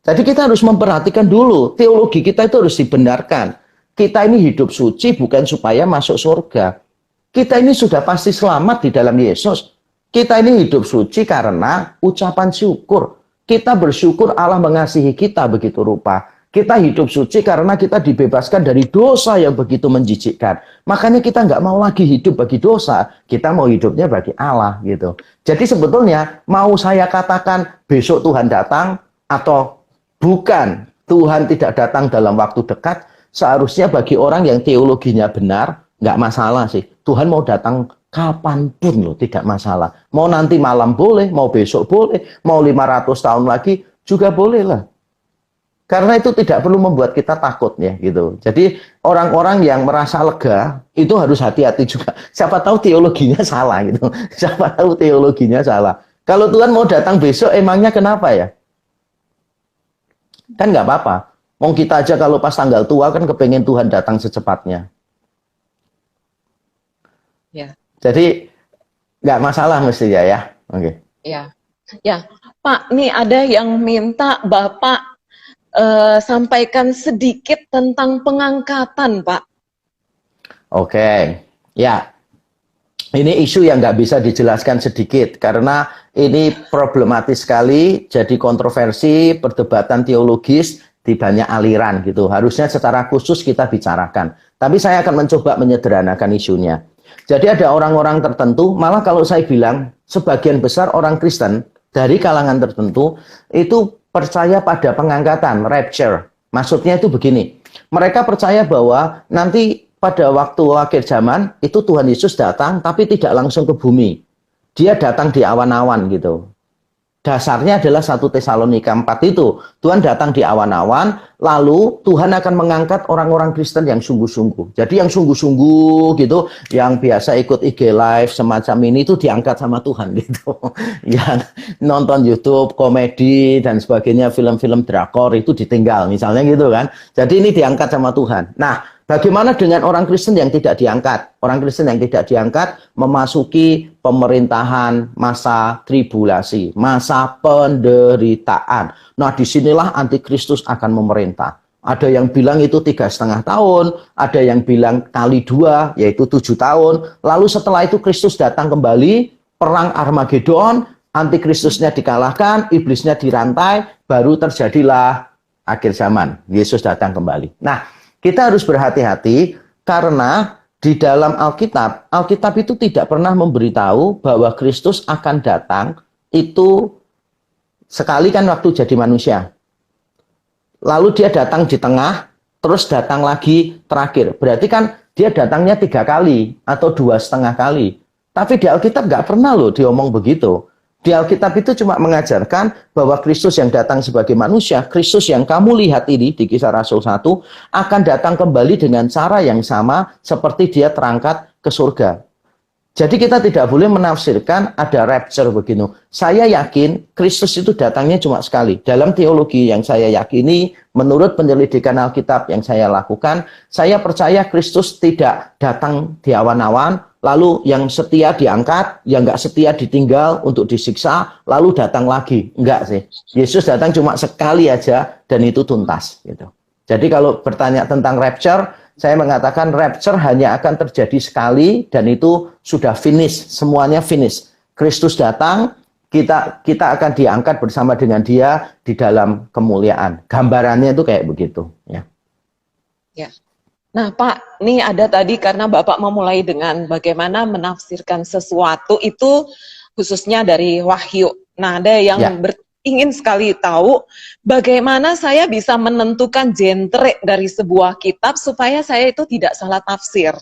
Speaker 2: Jadi kita harus memperhatikan dulu, teologi kita itu harus dibenarkan. Kita ini hidup suci bukan supaya masuk surga. Kita ini sudah pasti selamat di dalam Yesus. Kita ini hidup suci karena ucapan syukur. Kita bersyukur Allah mengasihi kita begitu rupa. Kita hidup suci karena kita dibebaskan dari dosa yang begitu menjijikkan. Makanya kita nggak mau lagi hidup bagi dosa. Kita mau hidupnya bagi Allah gitu. Jadi sebetulnya mau saya katakan besok Tuhan datang atau bukan Tuhan tidak datang dalam waktu dekat. Seharusnya bagi orang yang teologinya benar nggak masalah sih. Tuhan mau datang kapanpun loh, tidak masalah. Mau nanti malam boleh, mau besok boleh, mau 500 tahun lagi juga boleh lah. Karena itu tidak perlu membuat kita takut ya gitu. Jadi orang-orang yang merasa lega itu harus hati-hati juga. Siapa tahu teologinya salah gitu. Siapa tahu teologinya salah. Kalau Tuhan mau datang besok emangnya kenapa ya? Kan nggak apa-apa. Mau kita aja kalau pas tanggal tua kan kepengen Tuhan datang secepatnya.
Speaker 1: Ya.
Speaker 2: Jadi nggak masalah mestinya ya. Oke.
Speaker 1: Ya, ya, Pak, nih ada yang minta Bapak sampaikan sedikit tentang pengangkatan, Pak.
Speaker 2: Oke, ya. Ini isu yang nggak bisa dijelaskan sedikit karena ini problematis sekali, jadi kontroversi, perdebatan teologis di banyak aliran gitu. Harusnya secara khusus kita bicarakan. Tapi saya akan mencoba menyederhanakan isunya. Jadi ada orang-orang tertentu, malah kalau saya bilang sebagian besar orang Kristen dari kalangan tertentu itu percaya pada pengangkatan, rapture. Maksudnya itu begini, mereka percaya bahwa nanti pada waktu akhir zaman itu Tuhan Yesus datang tapi tidak langsung ke bumi. Dia datang di awan-awan gitu. Dasarnya adalah 1 Tesalonika 4 itu. Tuhan datang di awan-awan, lalu Tuhan akan mengangkat orang-orang Kristen yang sungguh-sungguh. Jadi yang sungguh-sungguh gitu, yang biasa ikut IG Live semacam ini itu diangkat sama Tuhan gitu. Yang nonton YouTube, komedi dan sebagainya, film-film drakor itu ditinggal misalnya gitu kan. Jadi ini diangkat sama Tuhan. Nah, bagaimana dengan orang Kristen yang tidak diangkat? Orang Kristen yang tidak diangkat memasuki pemerintahan masa tribulasi, masa penderitaan. Nah, disinilah antikristus akan memerintah. Ada yang bilang itu 3,5 tahun, ada yang bilang kali 2, yaitu 7 tahun. Lalu setelah itu Kristus datang kembali, perang Armageddon, antikristusnya dikalahkan, iblisnya dirantai, baru terjadilah akhir zaman. Yesus datang kembali. Nah, kita harus berhati-hati karena di dalam Alkitab, Alkitab itu tidak pernah memberitahu bahwa Kristus akan datang itu sekali kan waktu jadi manusia. Lalu dia datang di tengah, terus datang lagi terakhir. Berarti kan dia datangnya 3 kali atau 2,5 kali. Tapi di Alkitab nggak pernah loh diomong begitu. Di Alkitab itu cuma mengajarkan bahwa Kristus yang datang sebagai manusia, Kristus yang kamu lihat ini di Kisah Rasul 1, akan datang kembali dengan cara yang sama seperti dia terangkat ke surga. Jadi kita tidak boleh menafsirkan ada rapture begitu. Saya yakin Kristus itu datangnya cuma sekali. Dalam teologi yang saya yakini, menurut penyelidikan Alkitab yang saya lakukan, saya percaya Kristus tidak datang di awan-awan, lalu yang setia diangkat, yang nggak setia ditinggal untuk disiksa, lalu datang lagi. Enggak sih. Yesus datang cuma sekali aja dan itu tuntas. Gitu. Jadi kalau bertanya tentang rapture, saya mengatakan rapture hanya akan terjadi sekali dan itu sudah finish, semuanya finish. Kristus datang, kita akan diangkat bersama dengan dia di dalam kemuliaan. Gambarannya itu kayak begitu. Ya.
Speaker 1: Ya. Nah, Pak, nih ada tadi karena Bapak memulai dengan bagaimana menafsirkan sesuatu itu khususnya dari Wahyu. Nah, ada yang ingin sekali tahu bagaimana saya bisa menentukan genre dari sebuah kitab supaya saya itu tidak salah tafsir.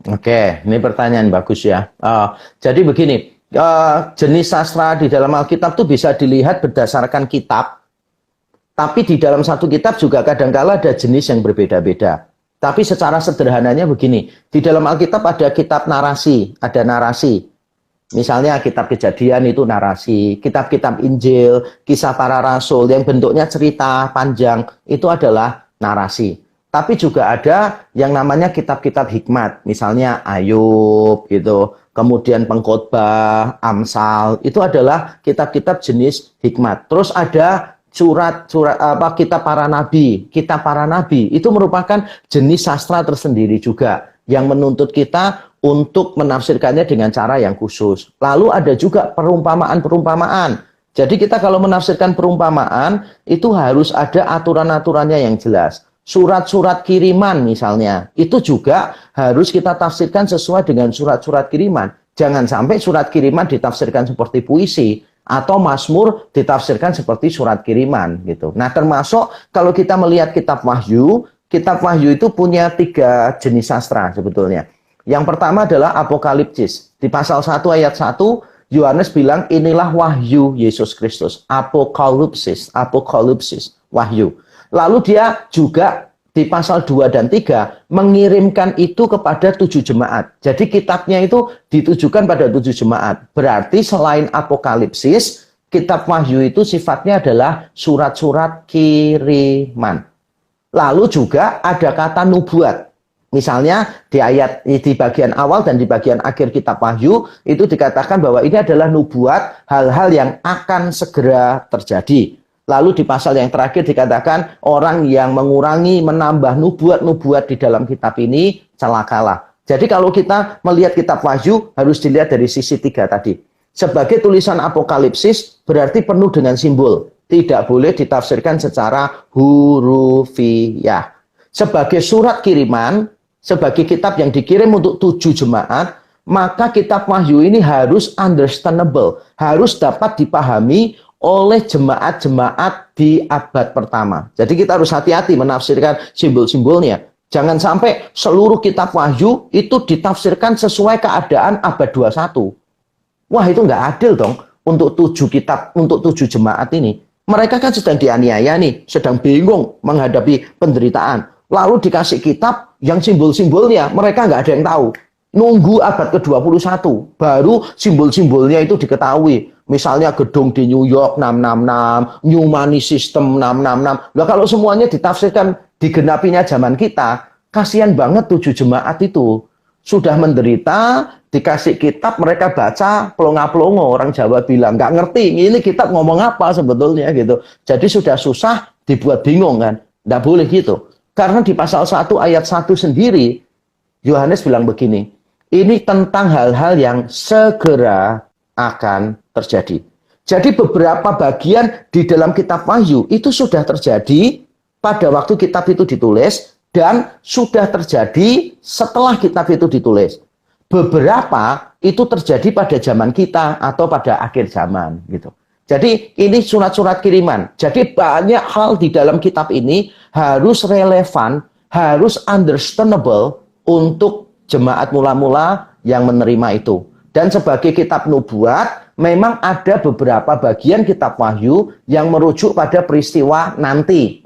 Speaker 2: Oke, ini pertanyaan bagus ya. Jadi begini, jenis sastra di dalam Alkitab itu bisa dilihat berdasarkan kitab, tapi di dalam satu kitab juga kadangkala ada jenis yang berbeda-beda. Tapi secara sederhananya begini, di dalam Alkitab ada kitab narasi, ada narasi. Misalnya kitab Kejadian itu narasi, kitab-kitab Injil, kisah para rasul yang bentuknya cerita panjang, itu adalah narasi. Tapi juga ada yang namanya kitab-kitab hikmat, misalnya Ayub gitu, kemudian Pengkhotbah, Amsal, itu adalah kitab-kitab jenis hikmat. Terus ada kitab para nabi. Kitab para nabi itu merupakan jenis sastra tersendiri juga yang menuntut kita untuk menafsirkannya dengan cara yang khusus. Lalu ada juga perumpamaan-perumpamaan. Jadi kita kalau menafsirkan perumpamaan itu harus ada aturan-aturannya yang jelas. Surat-surat kiriman misalnya, itu juga harus kita tafsirkan sesuai dengan surat-surat kiriman. Jangan sampai surat kiriman ditafsirkan seperti puisi atau Mazmur ditafsirkan seperti surat kiriman gitu. Nah, termasuk kalau kita melihat kitab Wahyu itu punya 3 jenis sastra sebetulnya. Yang pertama adalah Apokalipsis. Di pasal 1 ayat 1, Yohanes bilang inilah wahyu Yesus Kristus. Apokalipsis, wahyu. Lalu dia juga di pasal 2 dan 3 mengirimkan itu kepada 7 jemaat. Jadi kitabnya itu ditujukan pada 7 jemaat. Berarti selain Apokalipsis, kitab Wahyu itu sifatnya adalah surat-surat kiriman. Lalu juga ada kata nubuat. Misalnya di bagian awal dan di bagian akhir kitab Wahyu itu dikatakan bahwa ini adalah nubuat, hal-hal yang akan segera terjadi. Lalu di pasal yang terakhir dikatakan orang yang mengurangi, menambah nubuat-nubuat di dalam kitab ini celakalah. Jadi kalau kita melihat kitab Wahyu harus dilihat dari sisi 3 tadi. Sebagai tulisan apokalipsis berarti penuh dengan simbol. Tidak boleh ditafsirkan secara hurufiah. Sebagai surat kiriman, sebagai kitab yang dikirim untuk 7 jemaat, maka kitab Wahyu ini harus understandable, harus dapat dipahami oleh jemaat-jemaat di abad pertama. Jadi kita harus hati-hati menafsirkan simbol-simbolnya. Jangan sampai seluruh kitab Wahyu itu ditafsirkan sesuai keadaan abad 21. Wah, itu nggak adil dong untuk 7 kitab, untuk 7 jemaat ini. Mereka kan sedang dianiaya nih, sedang bingung menghadapi penderitaan. Lalu dikasih kitab yang simbol-simbolnya mereka nggak ada yang tahu. Nunggu abad ke-21 baru simbol-simbolnya itu diketahui. Misalnya gedung di New York 666, New Money System 666. Nah, kalau semuanya ditafsirkan digenapinya zaman kita, kasihan banget 7 jemaat itu. Sudah menderita, dikasih kitab mereka baca pelongo-pelongo, orang Jawa bilang nggak ngerti ini kitab ngomong apa sebetulnya gitu. Jadi sudah susah dibuat bingung kan. Nggak boleh gitu. Karena di pasal 1 ayat 1 sendiri, Yohanes bilang begini, ini tentang hal-hal yang segera akan terjadi. Jadi beberapa bagian di dalam kitab Wahyu itu sudah terjadi pada waktu kitab itu ditulis dan sudah terjadi setelah kitab itu ditulis. Beberapa itu terjadi pada zaman kita atau pada akhir zaman gitu. Jadi ini surat-surat kiriman. Jadi banyak hal di dalam kitab ini harus relevan, harus understandable untuk jemaat mula-mula yang menerima itu. Dan sebagai kitab nubuat, memang ada beberapa bagian kitab Wahyu yang merujuk pada peristiwa nanti.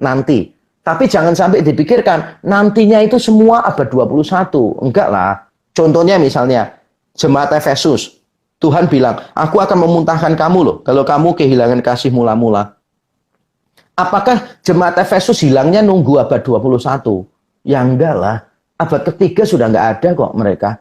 Speaker 2: Tapi jangan sampai dipikirkan, nantinya itu semua abad 21. Enggak lah. Contohnya misalnya, jemaat Efesus. Tuhan bilang, aku akan memuntahkan kamu loh, kalau kamu kehilangan kasih mula-mula. Apakah jemaat Efesus hilangnya nunggu abad 21? Ya enggak lah. Abad ketiga sudah enggak ada kok mereka.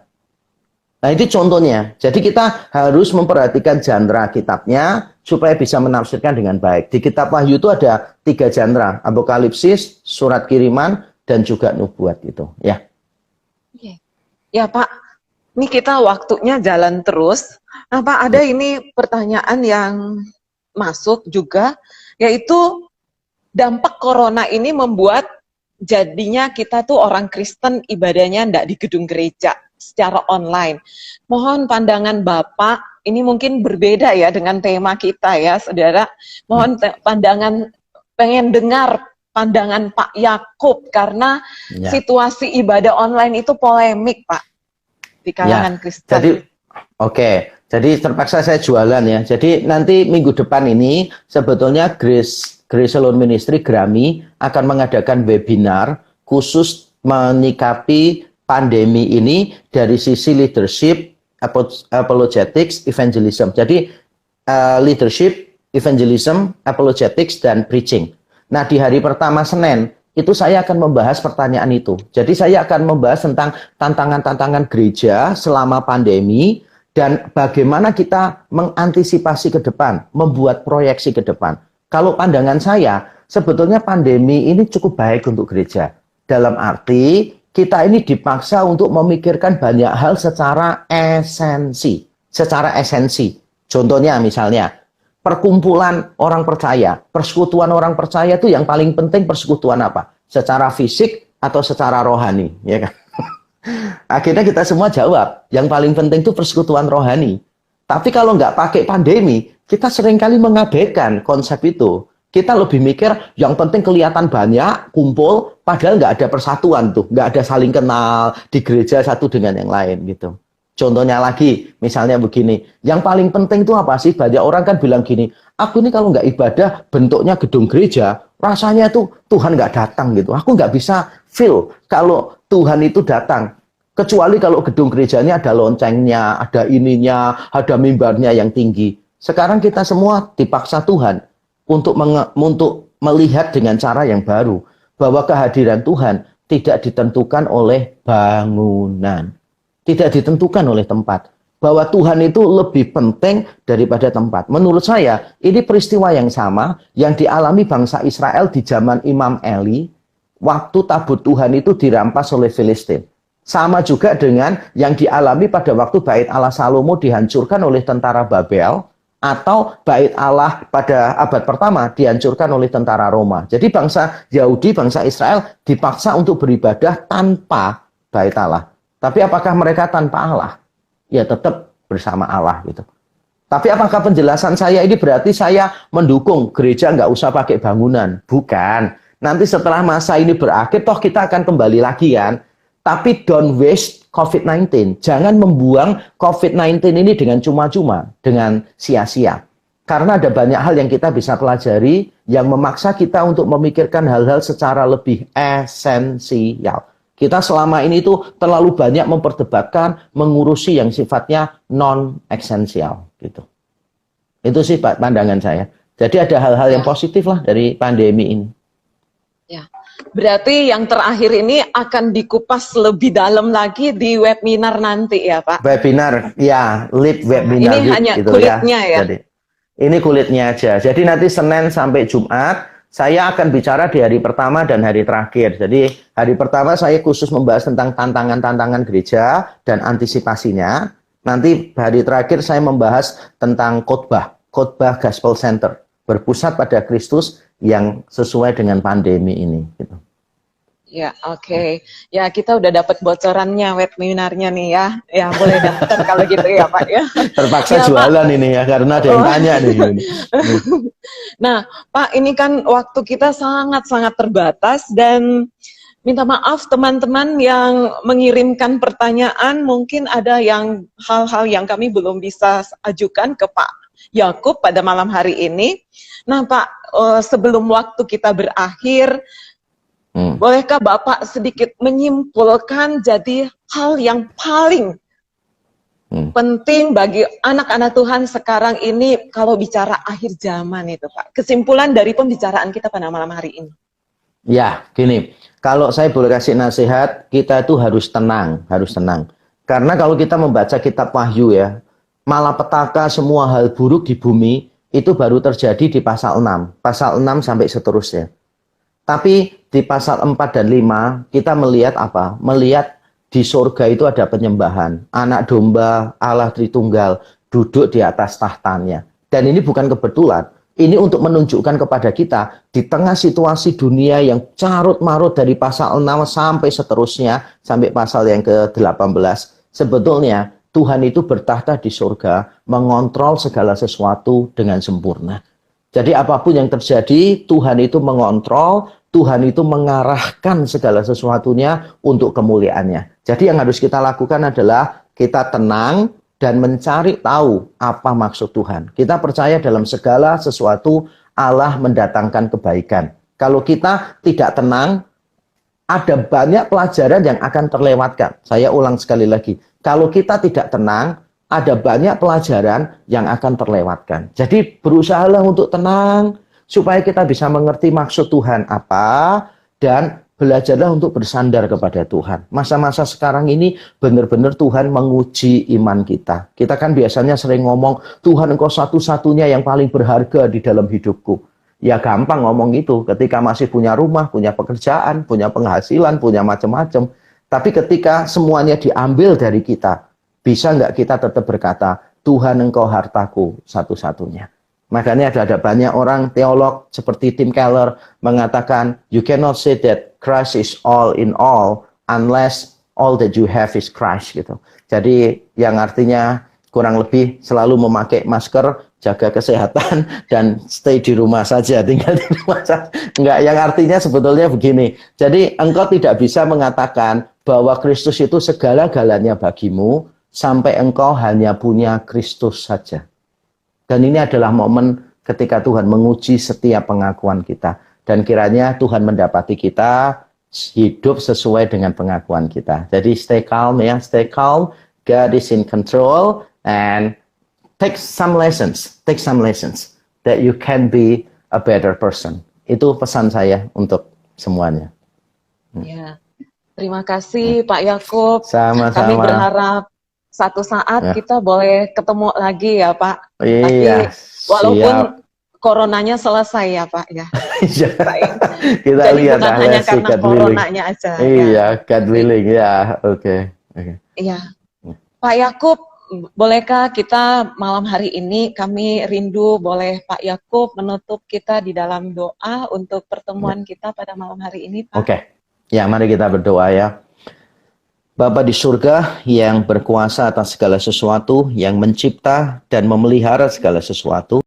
Speaker 2: Nah itu contohnya. Jadi kita harus memperhatikan genre kitabnya supaya bisa menafsirkan dengan baik. Di kitab Wahyu itu ada 3 genre. Apokalipsis, surat kiriman, dan juga nubuat gitu. Ya.
Speaker 1: Ya Pak, ini kita waktunya jalan terus. Nah Pak, ada ini pertanyaan yang masuk juga, yaitu dampak corona ini membuat jadinya kita tuh orang Kristen ibadahnya enggak di gedung gereja, secara online. Mohon pandangan Bapak, ini mungkin berbeda ya dengan tema kita ya, saudara. Mohon pandangan, pengen dengar pandangan Pak Yakub, karena situasi ibadah online itu polemik Pak, di kalangan Kristen.
Speaker 2: Jadi, jadi terpaksa saya jualan ya. Jadi nanti minggu depan ini sebetulnya Grace Alone Ministry Grami akan mengadakan webinar khusus menyikapi pandemi ini dari sisi leadership, apologetics, evangelism. Jadi leadership, evangelism, apologetics, dan preaching. Nah di hari pertama Senin itu saya akan membahas pertanyaan itu. Jadi saya akan membahas tentang tantangan-tantangan gereja selama pandemi dan bagaimana kita mengantisipasi ke depan, membuat proyeksi ke depan. Kalau pandangan saya, sebetulnya pandemi ini cukup baik untuk gereja. Dalam arti kita ini dipaksa untuk memikirkan banyak hal secara esensi. Contohnya misalnya, perkumpulan orang percaya, persekutuan orang percaya itu yang paling penting persekutuan apa? Secara fisik atau secara rohani, ya kan? Akhirnya kita semua jawab, yang paling penting itu persekutuan rohani. Tapi kalau nggak pakai pandemi, kita seringkali mengabaikan konsep itu. Kita lebih mikir yang penting kelihatan banyak, kumpul, padahal nggak ada persatuan tuh, nggak ada saling kenal di gereja satu dengan yang lain gitu. Contohnya lagi, misalnya begini, yang paling penting itu apa sih? Banyak orang kan bilang gini, aku ini kalau nggak ibadah bentuknya gedung gereja, rasanya tuh Tuhan nggak datang gitu. Aku nggak bisa feel kalau Tuhan itu datang. Kecuali kalau gedung gerejanya ada loncengnya, ada ininya, ada mimbarnya yang tinggi. Sekarang kita semua dipaksa Tuhan untuk melihat dengan cara yang baru. bahwa kehadiran Tuhan tidak ditentukan oleh bangunan, tidak ditentukan oleh tempat. Bahwa Tuhan itu lebih penting daripada tempat. Menurut saya, ini peristiwa yang sama yang dialami bangsa Israel di zaman Imam Eli, waktu tabut Tuhan itu dirampas oleh Filistin. Sama juga dengan yang dialami pada waktu Bait Allah Salomo dihancurkan oleh tentara Babel, atau Bait Allah pada abad pertama dihancurkan oleh tentara Roma. Jadi bangsa Yahudi, bangsa Israel dipaksa untuk beribadah tanpa Bait Allah. Tapi apakah mereka tanpa Allah? Ya tetap bersama Allah gitu. Tapi apakah penjelasan saya ini berarti saya mendukung gereja nggak usah pakai bangunan? Bukan. Nanti setelah masa ini berakhir, toh kita akan kembali lagi kan. Tapi don't waste COVID-19. Jangan membuang COVID-19 ini dengan cuma-cuma, dengan sia-sia. Karena ada banyak hal yang kita bisa pelajari yang memaksa kita untuk memikirkan hal-hal secara lebih esensial. Kita selama ini tuh terlalu banyak memperdebatkan, mengurusi yang sifatnya non-esensial gitu. Itu sih pandangan saya. Jadi ada hal-hal yang positif lah dari pandemi ini.
Speaker 1: Ya, berarti yang terakhir ini akan dikupas lebih dalam lagi di webinar nanti ya Pak?
Speaker 2: Webinar, ya, live webinar.
Speaker 1: Ini hanya
Speaker 2: gitu,
Speaker 1: kulitnya ya?
Speaker 2: Jadi, ini kulitnya aja. Jadi nanti Senin sampai Jumat, saya akan bicara di hari pertama dan hari terakhir. Jadi hari pertama saya khusus membahas tentang tantangan-tantangan gereja dan antisipasinya. Nanti hari terakhir saya membahas tentang khotbah Gospel Center. Berpusat pada Kristus yang sesuai dengan pandemi ini. Gitu.
Speaker 1: Ya, oke. Ya, kita udah dapat bocorannya webinarnya nih ya. Ya, boleh daftar kalau gitu ya Pak ya.
Speaker 2: Terpaksa
Speaker 1: ya,
Speaker 2: jualan
Speaker 1: Pak.
Speaker 2: ini ya, karena ada yang tanya nih.
Speaker 1: Nah, Pak, ini kan waktu kita sangat-sangat terbatas dan minta maaf teman-teman yang mengirimkan pertanyaan, mungkin ada yang hal-hal yang kami belum bisa ajukan ke Pak Yakub pada malam hari ini. Nah, Pak, sebelum waktu kita berakhir, bolehkah Bapak sedikit menyimpulkan jadi hal yang paling penting bagi anak-anak Tuhan sekarang ini kalau bicara akhir zaman itu, Pak? Kesimpulan dari pembicaraan kita pada malam hari ini.
Speaker 2: Ya, gini, kalau saya boleh kasih nasihat, kita itu harus tenang, harus tenang. Karena kalau kita membaca kitab Wahyu ya, malapetaka semua hal buruk di bumi itu baru terjadi di pasal 6 sampai seterusnya. Tapi di pasal 4 dan 5 kita melihat apa? Melihat di surga itu ada penyembahan. Anak domba Allah Tritunggal duduk di atas tahtanya. Dan ini bukan kebetulan. Ini untuk menunjukkan kepada kita di tengah situasi dunia yang carut-marut dari pasal 6 sampai seterusnya, sampai pasal yang ke-18. Sebetulnya Tuhan itu bertahta di surga, mengontrol segala sesuatu dengan sempurna. Jadi apapun yang terjadi, Tuhan itu mengontrol, Tuhan itu mengarahkan segala sesuatunya untuk kemuliaannya. Jadi yang harus kita lakukan adalah kita tenang dan mencari tahu apa maksud Tuhan. Kita percaya dalam segala sesuatu Allah mendatangkan kebaikan. Kalau kita tidak tenang, ada banyak pelajaran yang akan terlewatkan. Saya ulang sekali lagi. Kalau kita tidak tenang, ada banyak pelajaran yang akan terlewatkan. Jadi berusahalah untuk tenang, supaya kita bisa mengerti maksud Tuhan apa, dan belajarlah untuk bersandar kepada Tuhan. Masa-masa sekarang ini benar-benar Tuhan menguji iman kita. Kita kan biasanya sering ngomong, Tuhan Engkau satu-satunya yang paling berharga di dalam hidupku. Ya gampang ngomong itu ketika masih punya rumah, punya pekerjaan, punya penghasilan, punya macam-macam. Tapi ketika semuanya diambil dari kita, bisa nggak kita tetap berkata, Tuhan Engkau hartaku satu-satunya. Makanya ada banyak orang teolog seperti Tim Keller mengatakan, you cannot say that Christ is all in all unless all that you have is Christ gitu. Jadi yang artinya kurang lebih selalu memakai masker, jaga kesehatan, dan stay di rumah saja, tinggal di rumah saja. Enggak, yang artinya sebetulnya begini. Jadi engkau tidak bisa mengatakan bahwa Kristus itu segala-galanya bagimu sampai engkau hanya punya Kristus saja. Dan ini adalah momen ketika Tuhan menguji setiap pengakuan kita. Dan kiranya Tuhan mendapati kita hidup sesuai dengan pengakuan kita. Jadi stay calm ya, stay calm. God is in control and take some lessons that you can be a better person. Itu pesan saya untuk semuanya.
Speaker 1: Ya. Terima kasih Pak Yakub. Kami
Speaker 2: Sama-sama.
Speaker 1: berharap satu saat
Speaker 2: Ya.
Speaker 1: kita boleh ketemu lagi ya Pak.
Speaker 2: Iya,
Speaker 1: Tapi walaupun
Speaker 2: siap.
Speaker 1: coronanya selesai ya Pak ya.
Speaker 2: Iya. Kita
Speaker 1: Jadi
Speaker 2: lihat
Speaker 1: bukan
Speaker 2: ah,
Speaker 1: hanya
Speaker 2: let's see,
Speaker 1: karena
Speaker 2: God willing.
Speaker 1: coronanya aja.
Speaker 2: Iya, God willing. Ya, oke. Oke.
Speaker 1: Iya. Pak Yakub, bolehkah kita malam hari ini kami rindu boleh Pak Yakub menutup kita di dalam doa untuk pertemuan kita pada malam hari ini Pak?
Speaker 2: Oke. Ya, mari kita berdoa ya. Bapa di surga yang berkuasa atas segala sesuatu, yang mencipta dan memelihara segala sesuatu,